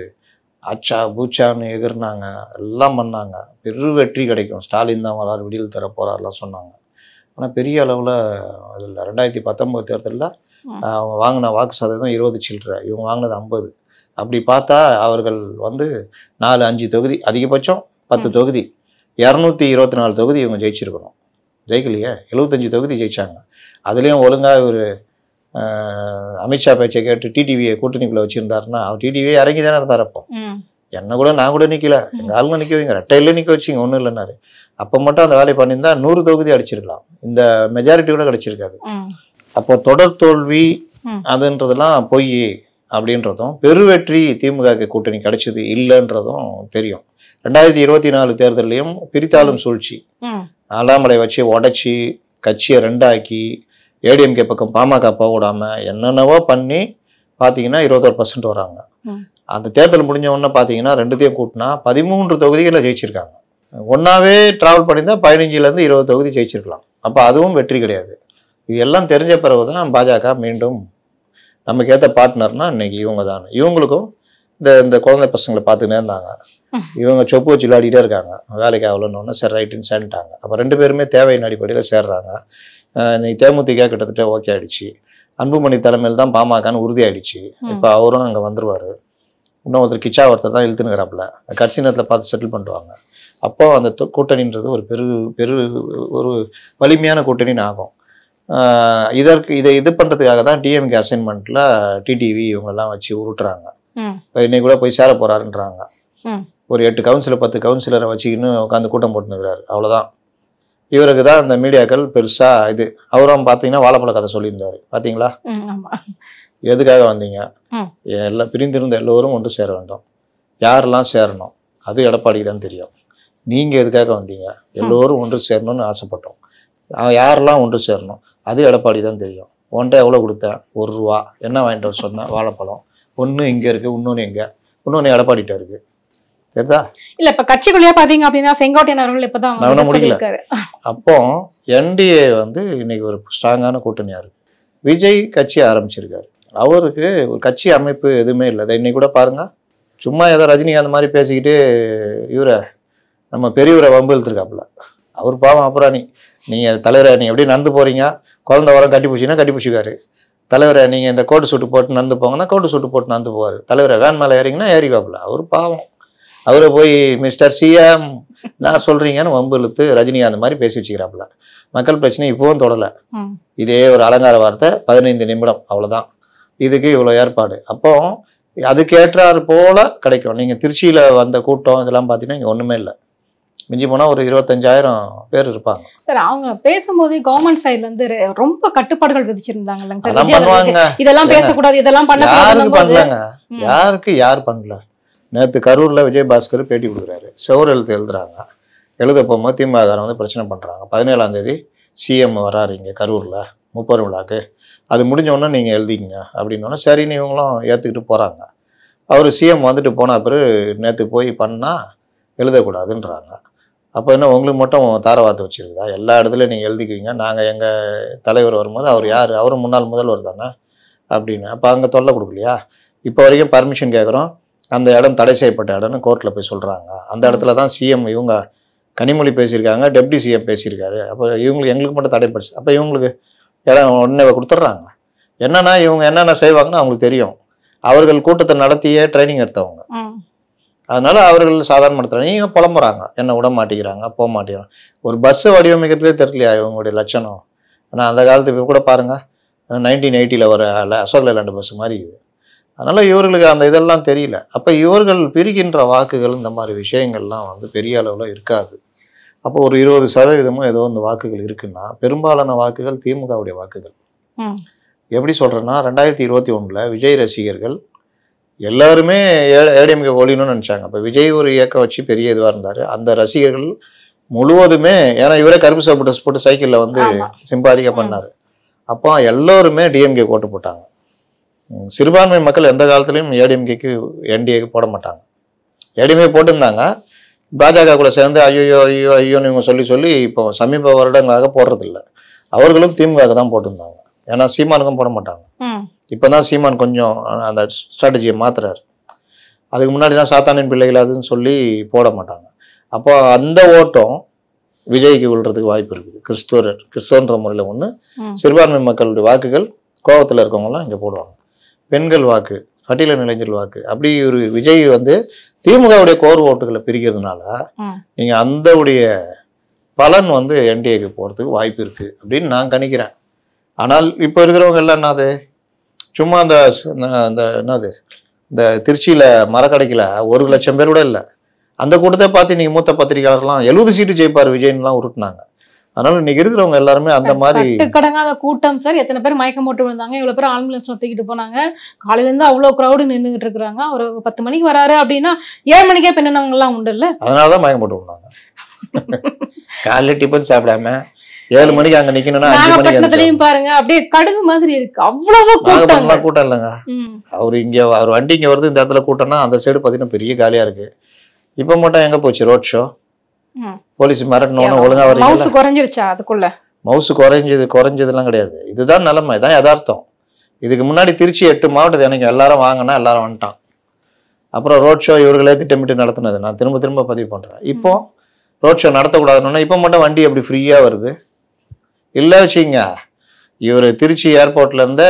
ஆச்சா பூச்சான்னு எதிர்னாங்க, எல்லாம் பண்ணாங்க. பெரு வெற்றி கிடைக்கும், ஸ்டாலின் தான் வராரு, விடியல் தர போறாருலாம் சொன்னாங்க. ஆனால் பெரிய அளவில் அதில் 2019 தேர்தலில் அவங்க வாங்கின வாக்கு சதவீதம் 20 சில்லற, இவங்க வாங்கினது 50. அப்படி பார்த்தா அவர்கள் வந்து 4-5 தொகுதி, அதிகபட்சம் 10 தொகுதி, 224 தொகுதி இவங்க ஜெயிச்சிருக்கணும். ஜெயிக்கலையே, 75 தொகுதி ஜெயிச்சாங்க. அதுலேயும் ஒழுங்காக ஒரு அமித்ஷா பேச்சை கேட்டு டிடிவியை கூட்டணிக்குள்ளே வச்சுருந்தாருன்னா, அவர் டிடிவியை இறங்கி தானே இருந்தார். அப்போ என்ன கூட நான் கூட நிற்கல, எங்கள் ஆளுங்க நிற்க வைங்க, ரெட்டையில நிற்க வச்சிங்க, ஒன்றும் இல்லைன்னாரு. அப்போ மட்டும் அந்த வேலையை பண்ணியிருந்தா 100 தொகுதி அடிச்சிருக்கலாம், இந்த மெஜாரிட்டி கூட கிடைச்சிருக்காது. அப்போ தொடர் தோல்வி அதுன்றதெல்லாம் பொய் அப்படின்றதும், பெருவெற்றி திமுக கூட்டணி கிடைச்சது இல்லைன்றதும் தெரியும். 2024 தேர்தலையும் பிரித்தாளும் சூழ்ச்சி, அண்ணாமலை வச்சு உடச்சி கட்சியை 2ஆக்கி ஏடிஎம்கே பக்கம் பாமக போக விடாமல் என்னென்னவோ பண்ணி பார்த்தீங்கன்னா 21% வராங்க. அந்த தேர்தல் முடிஞ்ச உடனே பார்த்தீங்கன்னா 2த்தையும் கூட்டினா 13 தொகுதிகளில் ஜெயிச்சிருக்காங்க. ஒன்றாவே ட்ராவல் பண்ணியிருந்தால் 15லேருந்து 20 தொகுதி ஜெயிச்சிருக்கலாம். அப்போ அதுவும் வெற்றி கிடையாது. இது எல்லாம் தெரிஞ்ச பிறகு தான் பாஜக மீண்டும் நமக்கு ஏற்ற பார்ட்னர்னா இன்னைக்கு இவங்க தான். இவங்களுக்கும் இந்த குழந்தை பசங்களை பார்த்துக்கினே இருந்தாங்க. இவங்க சொப்பு வச்சு விளையாடிட்டே இருக்காங்க, வேலைக்கு ஆகலன்னு சரி ரைட்டுன்னு சேர்ந்துட்டாங்க. அப்போ 2 பேருமே தேவையின் அடிப்படையில் சேர்றாங்க. இன்னைக்கு தேமுதிக கிட்டத்தட்ட ஓகே ஆயிடுச்சு. அன்புமணி தலைமையில் தான் பாமகன்னு உறுதி ஆயிடுச்சு. இப்போ அவரும் அங்கே வந்துருவார். இன்னும் ஒருத்தர் கிச்சாவரத்தை தான் இழுத்துனுங்கிறாப்புல, கட்சி நேரத்தில் பார்த்து செட்டில் பண்ணுவாங்க. அப்போ அந்த கூட்டணின்றது ஒரு ஒரு வலிமையான கூட்டணின்னு ஆகும். இதை இது பண்ணுறதுக்காக தான் டிஎம்கே அசைன்மெண்ட்டில் டிடிவி இவங்கெல்லாம் வச்சு உருட்டுறாங்க. இப்போ இன்னைக்கு கூட போய் சேர போகிறாருன்றாங்க. ஒரு 8 கவுன்சிலர் 10 கவுன்சிலரை வச்சுக்கின்னு உட்காந்து கூட்டம் போட்டுனுக்கிறாரு. அவ்வளோதான். இவருக்கு தான் இந்த மீடியாக்கள் பெருசாக இது. அவரும் பார்த்தீங்கன்னா வாழைப்பழ கதை சொல்லியிருந்தாரு, பார்த்தீங்களா? எதுக்காக வந்தீங்க? எல்லாம் பிரிந்திருந்த எல்லோரும் ஒன்று சேர வேண்டும். யாரெல்லாம் சேரணும் அது எடப்பாடிக்கு தான் தெரியும். நீங்கள் எதுக்காக வந்தீங்க? எல்லோரும் ஒன்று சேரணும்னு ஆசைப்பட்டோம். யாரெல்லாம் ஒன்று சேரணும் அது எடப்பாடி தான் தெரியும். உன்ட்ட எவ்வளோ கொடுத்தேன்? 1 ரூபா. என்ன வாங்கிட்டு வர சொன்னேன்? வாழைப்பழம். ஒன்று இங்கே இருக்குது, இன்னொன்று எங்கே? இன்னொன்று எடப்பாடிட்ட இருக்குது. சரிதா? இல்ல இப்ப கட்சிக்குள்ளேயே பாத்தீங்க அப்படின்னா செங்கோட்டையன் அவர்கள் இப்பதான் முடியல. அப்போ என்டிஏ வந்து இன்னைக்கு ஒரு ஸ்ட்ராங்கான கூட்டணியா இருக்கு. விஜய் கட்சி ஆரம்பிச்சிருக்காரு. அவருக்கு ஒரு கட்சி அமைப்பு எதுவுமே இல்லை. அதை இன்னைக்கு கூட பாருங்க, சும்மா ஏதோ ரஜினி அந்த மாதிரி பேசிக்கிட்டு இவரை நம்ம பெரியவரை வம்பு இழுத்துருக்காப்புல. அவர் பாவம் அப்புறம் நீங்கள் தலைவரை நீங்கள் எப்படி நடந்து போகிறீங்க, குழந்தை வரம் கட்டி பிடிச்சிங்கன்னா கட்டி பிடிச்சிக்காரு. தலைவரை நீங்கள் இந்த கோட்டு சூட்டு போட்டு நடந்து போங்கன்னா கோட்டு சூட்டு போட்டு நடந்து போவார். தலைவரை வேன் மேலே ஏறிங்கன்னா ஏறிவாப்புல. அவர் பாவம். அவரை போய் மிஸ்டர் சிஎம் நான் சொல்கிறீங்கன்னு வம்பு இழுத்து ரஜினி அந்த மாதிரி பேசி வச்சுக்கிறாப்புல. மக்கள் பிரச்சனை இப்போவும் தொடலை. இதே ஒரு அலங்கார வார்த்தை 15 நிமிடம் அவ்வளோதான். இதுக்கு இவ்வளோ ஏற்பாடு. அப்போ அதுக்கேற்றாறு போல கிடைக்கும். நீங்கள் திருச்சியில் வந்த கூட்டம் இதெல்லாம் பார்த்தீங்கன்னா இங்கே ஒன்றுமே இல்லை. மிஞ்சி போனால் ஒரு 25,000 பேர் இருப்பாங்க. சார் அவங்க பேசும்போதே கவர்மெண்ட் சைட்ல இருந்து ரொம்ப கட்டுப்பாடுகள் விதிச்சிருந்தாங்க. அதெல்லாம் பண்ணுவாங்க. இதெல்லாம் பேசக்கூடாது, இதெல்லாம் பண்ணலாங்க. யாருக்கு யார் பண்ணல? நேற்று கரூரில் விஜயபாஸ்கர் பேட்டி கொடுக்குறாரு. செவர் எழுத்து எழுதுறாங்க. எழுத போகும்போது திமுக வந்து பிரச்சனை பண்ணுறாங்க. 17ஆம் தேதி சிஎம் வராரு இங்கே கரூரில் 30 விழாக்கு. அது முடிஞ்சோடனே நீங்கள் எழுதிங்க அப்படின்னோடனே சரின்னு இவங்களும் ஏற்றுக்கிட்டு போகிறாங்க. அவர் சிஎம் வந்துட்டு போன பிறகு நேற்று போய் பண்ணால் எழுதக்கூடாதுன்றாங்க. அப்போ என்ன உங்களுக்கு மட்டும் தாரவாத்து வச்சுருக்குதா? எல்லா இடத்துலையும் நீங்கள் எழுதிக்குவீங்க. நாங்கள் எங்கள் தலைவர் வரும்போது அவர் யார்? அவரும் முன்னாள் முதல்வர் தானே அப்படின்னு. அப்போ அங்கே தொல்லை கொடுக்கலையா? இப்போ வரைக்கும் பர்மிஷன் கேட்குறோம். அந்த இடம் தடை செய்யப்பட்ட இடம்னு கோர்ட்டில் போய் சொல்கிறாங்க. அந்த இடத்துல தான் சிஎம் இவங்க கனிமொழி பேசியிருக்காங்க, டெப்டி சிஎம் பேசியிருக்காரு. அப்போ எங்களுக்கு மட்டும் தடைப்படுச்சு. அப்போ இவங்களுக்கு இடம் உடனே கொடுத்துட்றாங்க. என்னன்னா இவங்க என்னென்ன செய்வாங்கன்னு அவங்களுக்கு தெரியும். அவர்கள் கூட்டத்தை நடத்தியே ட்ரைனிங் எடுத்தவங்க. அதனால அவர்கள் சாதாரண நடத்துகிறாங்க. நீங்கள் புலம்புறாங்க, என்ன விட மாட்டேங்கிறாங்க, போக மாட்டேங்கிறாங்க. ஒரு பஸ்ஸை வடிவமைக்கிறதுலே தெரியலையா இவங்களுடைய லட்சணம்? ஆனால் அந்த காலத்துக்கு கூட பாருங்கள், 1980 வர அசோக் லேலண்ட் பஸ் மாதிரி இது. அதனால் இவர்களுக்கு அந்த இதெல்லாம் தெரியல. அப்போ இவர்கள் பிரிக்கின்ற வாக்குகள் இந்த மாதிரி விஷயங்கள்லாம் வந்து பெரிய அளவில் இருக்காது. அப்போ ஒரு 20% ஏதோ இந்த வாக்குகள் இருக்குன்னா பெரும்பாலான வாக்குகள் திமுகவுடைய வாக்குகள். எப்படி சொல்கிறேன்னா 2021 விஜய் ரசிகர்கள் எல்லாருமே ஏடிஎம்கே ஒழியணும்னு நினச்சாங்க. அப்போ விஜய் ஒரு இயக்கம் வச்சு பெரிய இதுவாக இருந்தார். அந்த ரசிகர்கள் முழுவதுமே, ஏன்னா இவரே கருப்பு சாப்பிட்டு ட்ரெஸ் போட்டு சைக்கிளில் வந்து சிம்பாதிக்க பண்ணார். அப்போ எல்லோருமே டிஎம்கே ஓட்டு போட்டாங்க. சிறுபான்மை மக்கள் எந்த காலத்துலையும் ஏடிஎம்கேக்கு என்டிஏக்கு போட மாட்டாங்க. ஏடிஎம்கே போட்டிருந்தாங்க. பாஜக கூட சேர்ந்து ஐயோ ஐயோ ஐயோன்னு இவங்க சொல்லி இப்போ சமீப வருடங்களாக போடுறதில்ல. அவர்களும் திமுக தான் போட்டிருந்தாங்க. ஏன்னா சீமானுக்கும் போட மாட்டாங்க. இப்போ தான் சீமான் கொஞ்சம் அந்த ஸ்ட்ராட்டஜியை மாத்துறாரு. அதுக்கு முன்னாடி தான் சாத்தானின் பிள்ளைகள் அதுன்னு சொல்லி போட மாட்டாங்க. அப்போ அந்த ஓட்டம் விஜய்க்கு விழுறதுக்கு வாய்ப்பு இருக்குது. கிறிஸ்தவன்ற முறையில் ஒன்று, சிறுபான்மை மக்களுடைய வாக்குகள் கோவத்தில் இருக்கவங்கலாம் இங்கே போடுவாங்க. பெண்கள் வாக்கு, பட்டியலின இளைஞர்கள் வாக்கு, அப்படி ஒரு விஜய் வந்து திமுகவுடைய கோர் ஓட்டுகளை பிரிக்கிறதுனால நீங்க அந்த உடைய பலன் வந்து என்டிஏக்கு போறதுக்கு வாய்ப்பு இருக்கு அப்படின்னு நான் கணிக்கிறேன். ஆனால் இப்போ இருக்கிறவங்க எல்லாம் என்னது, சும்மா அந்த என்னது இந்த திருச்சியில மரக்கடைக்கல 1 லட்சம் பேர் கூட இல்லை. அந்த கூட்டத்தை பார்த்து நீங்க மூத்த பத்திரிகையாளர்லாம் 70 சீட்டு ஜெயிப்பார் விஜய்லாம் உருட்டுனாங்க. அதனால இன்னைக்கு இருக்கிறவங்க எல்லாருமே அந்த மாதிரி கடங்காத கூட்டம் சார். எத்தனை பேர் மயக்கம் போட்டு விழுந்தாங்க, இவ்வளவு பேர் ஆம்புலன்ஸ்ல தூக்கிட்டு போனாங்க. காலையில இருந்து அவ்வளவு கிரௌடு நின்றுகிட்டு இருக்கிறாங்க. ஒரு 10 மணிக்கு வராரு அப்படின்னா 7 மணிக்கே பின்னவங்க எல்லாம் உண்டு இல்ல. அதனாலதான் மயக்கம் போட்டு விழுந்தாங்க. காலையில டிபன் சாப்பிடாம 7 மணிக்கு அங்க நிக்கணும்னா 5 மணிக்கு பாருங்க, அப்படியே கடுகு மாதிரி இருக்கு. அவ்வளவு கூட்டம் இல்லைங்க. அவர் வண்டி இங்க வருது, இந்த இடத்துல கூட்டம்னா அந்த சைடு பாத்தீங்கன்னா பெரிய காலியா இருக்கு. இப்ப மட்டும் எங்க போச்சு ரோட் ஷோ? போலீஸ் மிரட்டணும் ஒழுங்கா வரீங்க. மவுசு குறைஞ்சிருச்சா? அதுக்குள்ள மவுசு குறைஞ்சதுலாம் கிடையாது. இதுதான் நிலைமை, இதான் யதார்த்தம். இதுக்கு முன்னாடி திருச்சி 8 மாவட்டத்தை எனக்கு எல்லாரும் வாங்கினா எல்லாரும் வந்துட்டான். அப்புறம் ரோட் ஷோ இவர்களே திட்டமிட்டு நடத்தினது நான் திரும்ப பதிவு பண்றேன். இப்போ ரோட் ஷோ நடத்தக்கூடாதுன்னா இப்போ மட்டும் வண்டி எப்படி ஃப்ரீயா வருது? இல்லை வச்சுங்க, இவர் திருச்சி ஏர்போர்ட்ல இருந்த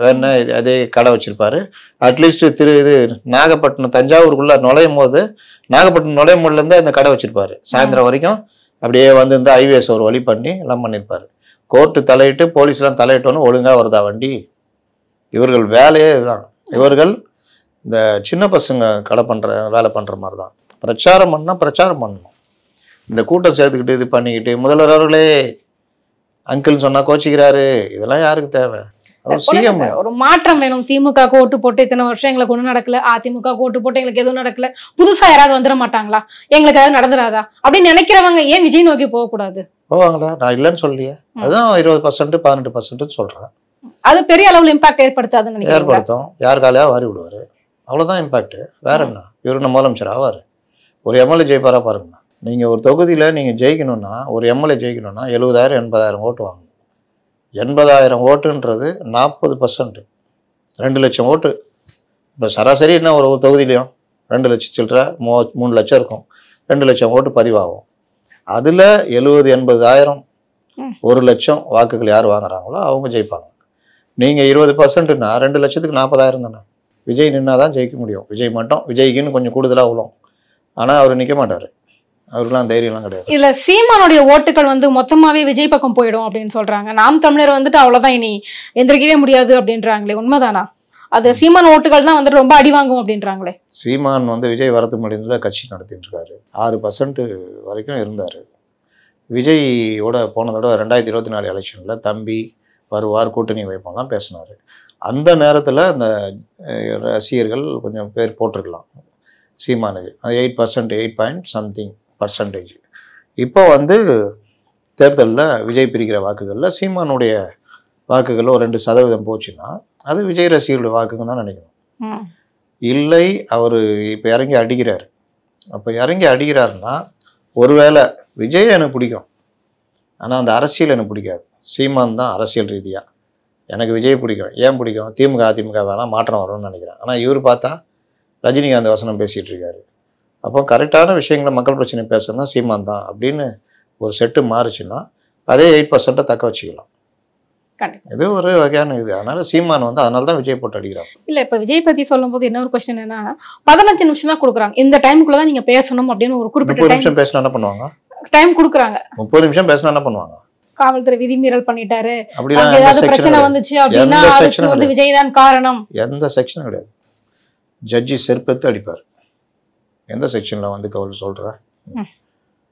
வேணா அதே கடை வச்சிருப்பாரு. அட்லீஸ்ட் நாகப்பட்டினம் தஞ்சாவூருக்குள்ள நுழையும் போது நாகப்பட்டினம் நுழையும் போதுல இருந்து இந்த கடை வச்சிருப்பாரு. சாயந்தரம் வரைக்கும் அப்படியே வந்து இந்த ஹைவேஸ் ஒரு வழி பண்ணி எல்லாம் பண்ணியிருப்பாரு. கோர்ட்டு தலையிட்டு போலீஸ்லாம் தலையிட்டோன்னு ஒழுங்கா வருதா வண்டி? இவர்கள் வேலையே இதுதான். இவர்கள் இந்த சின்ன பசங்க வேலை பண்ற மாதிரி தான். பிரச்சாரம் பண்ணணும். இந்த கூட்டம் சேர்த்துக்கிட்டு இது பண்ணிக்கிட்டு முதல்வர் அவர்களே அங்கிள்னு சொன்னா கோச்சிக்கிறாரு. இதெல்லாம் யாருக்கு தேவை? அவர் சொல்லுங்க சிஎம். சார், ஒரு மாற்றம் வேணும். திமுக ஓட்டு போட்டு இத்தனை வருஷம் எங்களுக்கு ஒண்ணும் நடக்கல, அதிமுக ஓட்டு போட்டு எங்களுக்கு எதுவும் நடக்கல, புதுசா யாராவது வந்துட மாட்டாங்களா, எங்களுக்கு ஏதாவது நடந்துடாதா அப்படின்னு நினைக்கிறவங்க ஏன் விஜய் நோக்கி போக கூடாது? போவாங்களா? நான் இல்லைன்னு சொல்லியே. அதுதான் 20% 18% சொல்றேன். அது பெரிய அளவுல இம்பாக்ட் ஏற்படுத்தாதுன்னு நினைக்கிறேன். ஏற்படுத்தும். யார் காலையா வாரி விடுவாரு, அவ்வளவுதான் இம்பாக்ட். வேற என்ன? இவரு நம்ம முதலமைச்சர் ஆவாரு. ஒரு எம்எல்ஏ ஜெயிப்பாரா பாருங்க. நீங்க ஒரு தொகுதியில நீங்க ஜெயிக்கணும்னா, ஒரு எம்எல்ஏ ஜெயிக்கணும்னா 70,000 80,000 ஓட்டு வாங்கணும். 80,000 ஓட்டுன்றது 40%. 2 லட்சம் ஓட்டு. இப்போ சராசரி என்ன ஒரு தொகுதியிலையும் 2 லட்சம் சில்லற 3 லட்சம் இருக்கும். 2 லட்சம் ஓட்டு பதிவாகும். அதுல 70 80,000 1 லட்சம் வாக்குகள் யார் வாங்குறாங்களோ அவங்க ஜெயிப்பாங்க. நீங்க 20%னா 2 லட்சத்துக்கு 40,000 தானே. விஜய் நின்னாதான் ஜெயிக்க முடியும். விஜய் மட்டும், விஜய்க்குன்னு கொஞ்சம் கூடுதலா விழும். ஆனா அவர் நிக்க மாட்டாரு. அவருக்குலாம் தைரியம்லாம் கிடையாது. இதுல சீமானுடைய ஓட்டுகள் வந்து மொத்தமாவே விஜய் பக்கம் போயிடும் அப்படின்னு சொல்றாங்க. நாம் தமிழர் வந்துட்டு அவ்வளவுதான், இனி எந்திரிக்கவே முடியாது அப்படின்றாங்களே, உண்மைதானா? அது சீமான் ஓட்டுகள் தான் வந்துட்டு ரொம்ப அடி வாங்கும் அப்படின்றாங்களே. சீமான் வந்து விஜய் வரது முடிந்ததில் கட்சி நடத்திட்டு இருக்காரு. 6% வரைக்கும் இருந்தார். விஜயோட போன தடவை 2024 எலெக்ஷனில் தம்பி வருவார், கூட்டணி வைப்போம்லாம் பேசினார். அந்த நேரத்தில் அந்த ரசிகர்கள் கொஞ்சம் பேர் போட்டிருக்கலாம் சீமானுக்கு. 8%, 8.something%. இப்போ வந்து தேர்தலில் விஜய் பிரிக்கிற வாக்குகளில் சீமானுடைய வாக்குகள் ஒரு 2% போச்சுன்னா அது விஜய் ரசிகர்களுடைய வாக்குங்க தான் நினைக்கணும். இல்லை, அவர் இப்போ இறங்கி அடிக்கிறார். அப்போ இறங்கி அடிக்கிறாருன்னா ஒருவேளை விஜய் எனக்கு பிடிக்கும், ஆனால் அந்த அரசியல் எனக்கு பிடிக்காது. சீமான் தான் அரசியல் ரீதியாக எனக்கு விஜய் பிடிக்கும். ஏன் பிடிக்கும்? திமுக அதிமுக வேணால் மாற்றம் வரும்னு நினைக்கிறேன். ஆனால் இவர் பார்த்தா ரஜினிகாந்த் வசனம் பேசிகிட்டு இருக்காரு. அப்போ கரெக்டான விஷயங்களை மக்கள் பிரச்சனை பேசுறதுனா சீமான் தான் அப்படின்னு ஒரு செட்டு மாறுச்சுன்னா அதே 8% தக்க வச்சுக்கலாம். இது ஒரு வகையான இது. அதனால சீமான் வந்து அதனால தான் விஜய் போட்டு அடிக்கிறாங்க. இல்ல, இப்ப விஜய் பத்தி சொல்லும் போது இன்னொரு கொஸ்டின் என்னன்னா, 15 நிமிஷம் தான் கொடுக்குறாங்க. இந்த டைமுக்குள்ளதான் நீங்க பேசணும் அப்படின்னு ஒரு குறிப்பிட்ட 30 நிமிஷம் பேசினா என்ன பண்ணுவாங்க? டைம் கொடுக்குறாங்க. 30 நிமிஷம் பேசினா என்ன பண்ணுவாங்க? காவல்துறை விதிமீறல் பண்ணிட்டாரு, அப்படிலாம் ஏதாவது பிரச்சனை வந்துச்சு அப்படின்னா அதுக்கு வந்து விஜய் தான் காரணம். எந்த செக்ஷனும் கிடையாது. ஜட்ஜி செருப்பெத்து அடிப்பார். எந்த செக்ஷன்ல வந்து கவுல் சொல்ற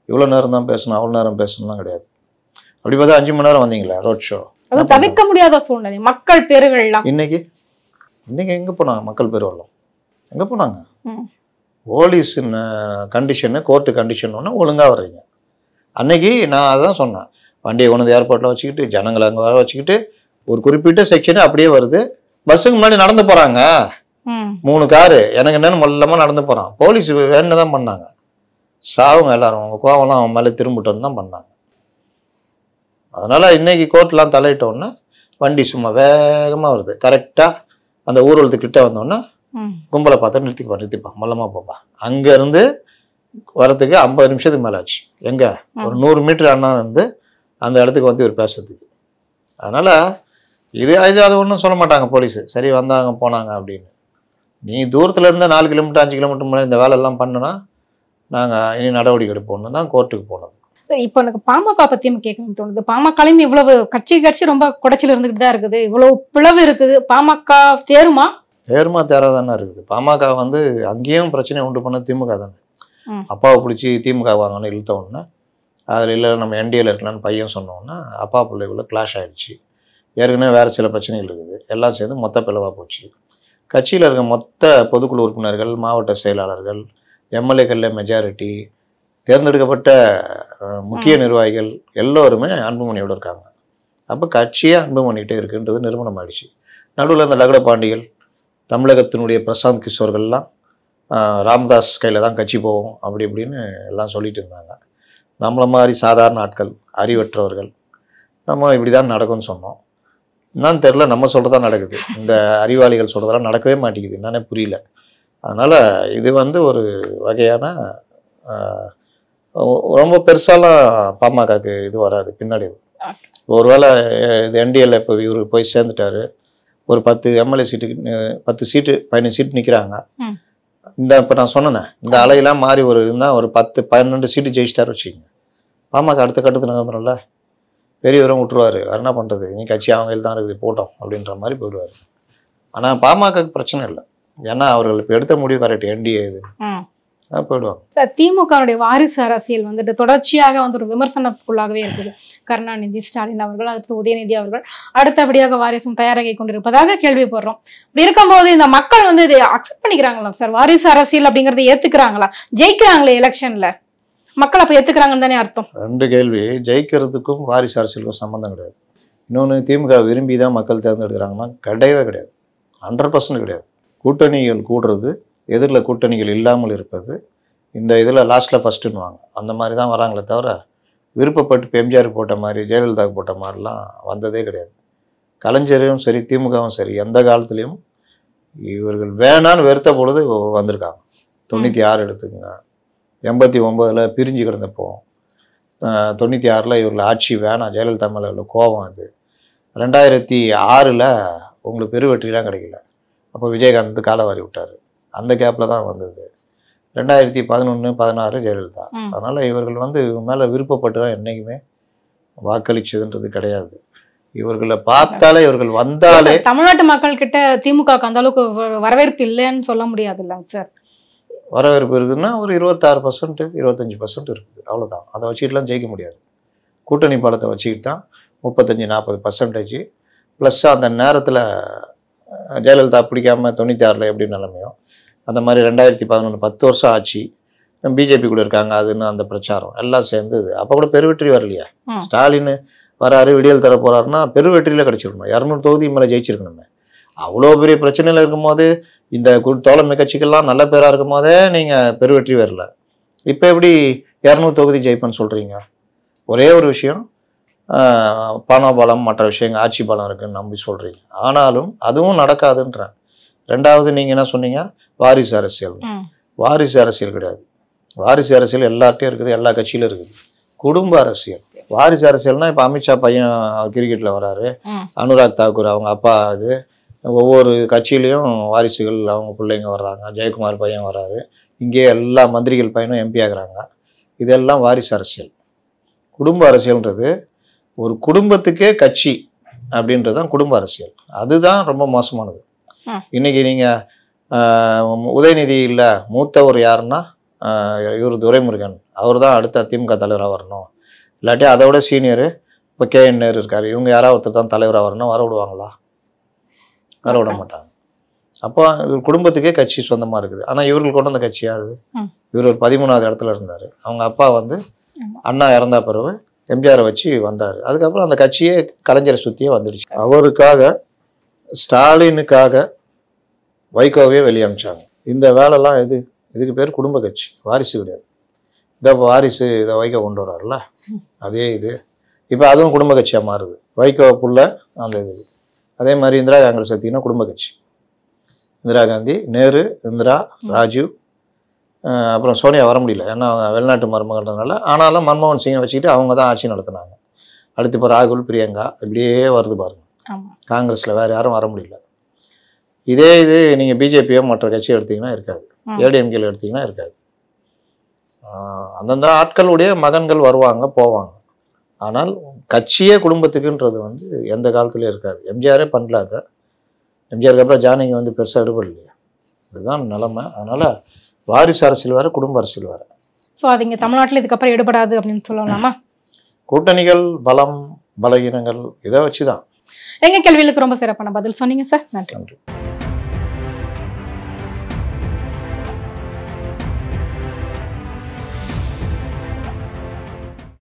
இவ்வளவு நேரம் தான் பேசணும் அவ்வளவு நேரம் பேசணும்லாம் கிடையாது. அப்படி பார்த்தா 5 மணி நேரம் வந்தீங்களா ரோட் ஷோ? அது தவிர்க்க முடியாத சூழ்நிலை. மக்கள் பெருவெள்ளம் இன்னைக்கு எங்க போனாங்க? மக்கள் பெருவெள்ளம் எங்க போனாங்க? போலீஸ் கண்டிஷனு, கோர்ட்டு கண்டிஷன் ஒன்று ஒழுங்கா வர்றீங்க. அன்னைக்கு நான் அதான் சொன்னேன், வண்டியை கொண்டு வந்து ஏர்போர்ட்டில் வச்சுக்கிட்டு ஜனங்களை அங்கே வர வச்சுக்கிட்டு ஒரு குறிப்பிட்ட செக்ஷனு அப்படியே வருது. பஸ்ஸுக்கு முன்னாடி நடந்து போகிறாங்க 3 காரு, எனக்கு என்னென்னு மொல்லமாக நடந்து போகிறான். போலீஸ் வேணுன்னு தான் பண்ணாங்க. சாவுங்க எல்லாரும், அவங்க கோவம்லாம் அவன் மேலே திரும்பிட்டோன்னு தான் பண்ணாங்க. அதனால் இன்னைக்கு கோர்ட்லாம் தலையிட்டோன்னா வண்டி சும்மா வேகமாக வருது. கரெக்டாக அந்த ஊர்வலத்துக்கிட்ட வந்தோன்னா கும்பலை பார்த்தா நிறுத்திப்பான் மொல்லமாக போப்பா. அங்கேருந்து வரத்துக்கு 50 நிமிஷத்துக்கு மேலே ஆச்சு. எங்கே? ஒரு 100 மீட்டர் அண்ணா வந்து அந்த இடத்துக்கு வந்து இவர் பேசுறதுக்கு. அதனால் இது அது ஒன்றும் சொல்ல மாட்டாங்க போலீஸு, சரி வந்தாங்க போனாங்க அப்படின்னு. நீ தூரத்தில் இருந்தால் 4 கிலோமீட்டர் 5 கிலோமீட்டர் மேலே இந்த வேலையெல்லாம் பண்ணுனா நாங்கள் இனி நடவடிக்கை எடுப்போம்னு தான் கோர்ட்டுக்கு போனோம். இப்போ எனக்கு பாமக பற்றியும் கேட்கணும்னு தோணுது. பாமகலையும் இவ்வளவு கட்சி ரொம்ப குடைச்சல் இருந்துகிட்டு தான் இருக்குது, இவ்வளவு பிளவு இருக்குது. பாமக தேருமா தேராதானே இருக்குது. பாமக வந்து அங்கேயும் பிரச்சனை உண்டு பண்ண திமுக தானே. அப்பாவை பிடிச்சி திமுக வாங்கன்னு இழுத்த உடனே அதில் இல்லை நம்ம என்டிஏல இருக்கலான்னு பையன் சொன்னோன்னா அப்பா பிள்ளைக்குள்ள கிளாஷ் ஆகிடுச்சு. ஏற்கனவே வேறு சில பிரச்சனைகள் இருக்குது. எல்லாம் சேர்ந்து மொத்த பிளவாக போச்சு. கட்சியில் இருக்க மொத்த பொதுக்குழு உறுப்பினர்கள், மாவட்ட செயலாளர்கள், எம்எல்ஏக்களில் மெஜாரிட்டி, தேர்ந்தெடுக்கப்பட்ட முக்கிய நிர்வாகிகள் எல்லோருமே அன்புமணியோடு இருக்காங்க. அப்போ கட்சியே அன்புமணிகிட்டே இருக்குன்றது நிறுவனம் ஆயிடுச்சு. நடுவில் இந்த லகட பாண்டிகள், தமிழகத்தினுடைய பிரசாந்த் கிஷோர்கள்லாம் ராம்தாஸ் கையில் தான் கட்சி போவோம் அப்படி இப்படின்னு எல்லாம் சொல்லிட்டு இருந்தாங்க. நம்மளை மாதிரி சாதாரண ஆட்கள், அறிவற்றவர்கள், நம்ம இப்படி தான் நடக்கும்னு சொன்னோம். என்னன்னு தெரில, நம்ம சொல்கிறதா நடக்குது. இந்த அறிவாளிகள் சொல்கிறதெல்லாம் நடக்கவே மாட்டேங்குது, என்னன்னே புரியல. அதனால் இது வந்து ஒரு வகையான ரொம்ப பெருசாலாம் பாமகக்கு இது வராது பின்னாடி. ஒருவேளை இது என்டிஏல இப்போ இவரு போய் சேர்ந்துட்டாரு, ஒரு 10 எம்எல்ஏ சீட்டுக்கு 10 சீட்டு 15 சீட்டு நிற்கிறாங்க. இந்த இப்போ நான் சொன்னேன், இந்த அலையெல்லாம் மாறி ஒரு இதுனா ஒரு 10-12 சீட்டு ஜெயிச்சிட்டாரு வச்சுக்கோங்க. பாமக அடுத்த கட்டத்துக்கு நகர்ந்துடும்ல, பெரியவரும் விட்டுருவார். வேறு என்ன பண்ணுறது, இனி கட்சி அவங்க தான் இருக்குது போட்டோம் அப்படின்ற மாதிரி போயிடுவார். ஆனால் பாமகக்கு பிரச்சனை இல்லை, ஏன்னா அவர்கள் இப்போ எடுத்த முடிவு கரெக்ட். என்டிஏ இது போயிடுவாங்க. திமுகவுடைய வாரிசு அரசியல் வந்துட்டு தொடர்ச்சியாக வந்து ஒரு விமர்சனத்துக்குள்ளாகவே இருக்குது. கருணாநிதி, ஸ்டாலின் அவர்கள், அடுத்து உதயநிதி அவர்கள் அடுத்தபடியாக வாரிசும் தயாராகி கொண்டிருப்பதாக கேள்விப்படுறோம். இப்படி இருக்கும்போது இந்த மக்கள் வந்து இதை அக்செப்ட் பண்ணிக்கிறாங்களா சார்? வாரிசு அரசியல் அப்படிங்கறத ஏத்துக்கிறாங்களா? ஜெயிக்கிறாங்களே எலெக்ஷன்ல, மக்கள் அப்ப ஏத்துக்கிறாங்கன்னு தானே அர்த்தம்? 2 கேள்வி. ஜெயிக்கிறதுக்கும் வாரிசு அரசியலுக்கும் சம்மந்தம் கிடையாது. இன்னொன்று, திமுக விரும்பி தான் மக்கள் தேர்ந்தெடுக்கிறாங்கன்னா கிடையவே கிடையாது. 100% கிடையாது. கூட்டணிகள் கூடுறது, எதிரில் கூட்டணிகள் இல்லாமல் இருப்பது, இந்த இதில் லாஸ்ட்டில் ஃபஸ்ட்டுன்னுவாங்க, அந்த மாதிரி தான் வராங்களே தவிர விருப்பப்பட்டு இப்போ எம்ஜிஆர் போட்ட மாதிரி ஜெயலலிதாவுக்கு போட்ட மாதிரிலாம் வந்ததே கிடையாது. கலைஞரும் சரி திமுகவும் சரி எந்த காலத்துலேயும் இவர்கள் வேணான்னு வெறுத்த பொழுது வந்திருக்காங்க. 96 எடுத்துக்கங்க, 89 பிரிஞ்சு கிடந்தப்போ, 96 இவர்கள் ஆட்சி வேணாம், ஜெயலலிதா மேலே உள்ள கோபம் அது. 2006 உங்களுக்கு பெருவெற்றிலாம் கிடைக்கல, அப்போ விஜயகாந்த் காலவாரி விட்டார், அந்த கேப்பில் தான் வந்தது. 2011, 16 ஜெயலலிதா. அதனால் இவர்கள் வந்து இவங்க மேலே விருப்பப்பட்டு தான் என்றைக்குமே வாக்களிச்சதுன்றது கிடையாது. இவர்களை பார்த்தாலே, இவர்கள் வந்தாலே தமிழ்நாட்டு மக்கள் கிட்ட திமுக அந்த அளவுக்கு வரவேற்பு இல்லைன்னு சொல்ல முடியாது இல்லைங்க சார்? வரவேற்பு இருக்குதுன்னா ஒரு 26%, 25% இருக்குது, அவ்வளோதான். அதை வச்சுக்கிட்டுலாம் ஜெயிக்க முடியாது. கூட்டணி பலத்தை வச்சுக்கிட்டு தான் 35-40% ப்ளஸ் அந்த நேரத்தில் ஜெயலலிதா பிடிக்காம 96 எப்படி நிலைமையோ அந்த மாதிரி 2011 10 வருஷம் ஆச்சு, பிஜேபி கூட இருக்காங்க, அதுன்னு அந்த பிரச்சாரம் எல்லாம் சேர்ந்தது. அப்போ கூட பெருவெற்றி வரலையா? ஸ்டாலின் வராரு, விடியல் தர போறாருன்னா பெருவெற்றியில் கிடச்சிருக்கணும். 200 தொகுதி மேலே ஜெயிச்சிருக்கணுமே. அவ்வளோ பெரிய பிரச்சனையில் இருக்கும்போது, இந்த தோழமை கட்சிகள்லாம் நல்ல பேராக இருக்கும் போதே நீங்கள் பெருவெற்றி வரல, இப்போ எப்படி 200 தொகுதி ஜெயிப்பேன்னு சொல்கிறீங்க? ஒரே ஒரு விஷயம், பணபலம் மற்ற விஷயங்கள் ஆட்சி பலம் இருக்குன்னு நம்பி சொல்கிறீங்க. ஆனாலும் அதுவும் நடக்காதுன்றேன். 2வது நீங்கள் என்ன சொன்னீங்க? வாரிசு அரசியல். வாரிசு அரசியல் கிடையாது. வாரிசு அரசியல் எல்லார்ட்டையும் இருக்குது, எல்லா கட்சியிலும் இருக்குது. குடும்ப அரசியல். வாரிசு அரசியல்னா இப்போ அமித்ஷா பையன் கிரிக்கெட்டில் வராரு, அனுராக் தாக்கூர் அவங்க அப்பா, அது ஒவ்வொரு கட்சியிலையும் வாரிசுகள் அவங்க பிள்ளைங்க வர்றாங்க, ஜெயக்குமார் பையன் வராரு, இங்கே எல்லா மந்திரிகள் பையனும் எம்பி ஆகுறாங்க. இதெல்லாம் வாரிசு அரசியல். குடும்ப அரசியல்ன்றது ஒரு குடும்பத்துக்கே கட்சி அப்படின்றது தான் குடும்ப அரசியல். அதுதான் ரொம்ப மோசமானது. இன்னைக்கு நீங்கள் உதயநிதி இல்லை, மூத்தவர் யாருன்னா இவர் துரைமுருகன், அவர் தான் அடுத்த திமுக தலைவராக வரணும், இல்லாட்டி அதை விட சீனியரு இப்போ KN நேரு இருக்கார், இவங்க யாராவது ஒருத்தர் தான் தலைவராக வரணும், வர விடுவாங்களா? வர விட மாட்டாங்க. அப்போ இவர் குடும்பத்துக்கே கட்சி சொந்தமாக இருக்குது. ஆனால் இவர்கள் கொண்டு வந்த கட்சியாது. இவர் ஒரு 13வது இடத்துல இருந்தார். அவங்க அப்பா வந்து அண்ணா இறந்தா பிறகு எம்ஜிஆரை வச்சு வந்தார். அதுக்கப்புறம் அந்த கட்சியே கலைஞரை சுற்றியே வந்துடுச்சு. அவருக்காக, ஸ்டாலினுக்காக வைகோவே வெளியே அனுப்பிச்சாங்க. இந்த வேலைலாம் இதுக்கு பேர் குடும்ப கட்சி, வாரிசு கிடையாது. இதை வாரிசு இதை வைகோ கொண்டு வர்றாருல, அதே இது இப்போ அதுவும் குடும்ப கட்சியாக மாறுது. வைகோவுக்குள்ள அந்த இது. அதே மாதிரி இந்திரா காங்கிரஸ் எடுத்திங்கன்னா குடும்ப கட்சி. இந்திரா காந்தி, நேரு, இந்திரா, ராஜீவ், அப்புறம் சோனியா வர முடியல, ஏன்னா வெளிநாட்டு மருமகன்றதுனால. ஆனாலும் மன்மோகன் சிங்கை வச்சுக்கிட்டு அவங்க தான் ஆட்சி நடத்தினாங்க. அடுத்து இப்போ ராகுல், பிரியங்கா இப்படியே வருது பாருங்க. காங்கிரஸில் வேறு யாரும் வர முடியல. இதே இது நீங்கள் பிஜேபியோ மற்ற கட்சியை எடுத்திங்கன்னா இருக்காது, ஏடிஎம்கேல எடுத்திங்கன்னா இருக்காது. அந்தந்த ஆட்களுடைய மகன்கள் வருவாங்க போவாங்க. ஆனால் கட்சியே குடும்பத்துக்குன்றது வந்து எந்த காலத்துலேயும் இருக்காது. எம்ஜிஆரே பண்ணல அதை. எம்ஜிஆருக்கு அப்புறம் ஜானகி வந்து பெருசாக எடுபடல இல்லையா? இதுதான் நிலைமை. அதனால் வாரிசு அரசியல் வேறு, குடும்ப அரசியல் வேறு. ஸோ அது இங்கே தமிழ்நாட்டில் இதுக்கப்புறம் எடுபடாது அப்படின்னு சொல்லலாமா? கூட்டணிகள், பலம், பலகீனங்கள் இதை வச்சு தான். எங்கள் கேள்விகளுக்கு ரொம்ப சிறப்பான பதில் சொன்னீங்க சார். நன்றி.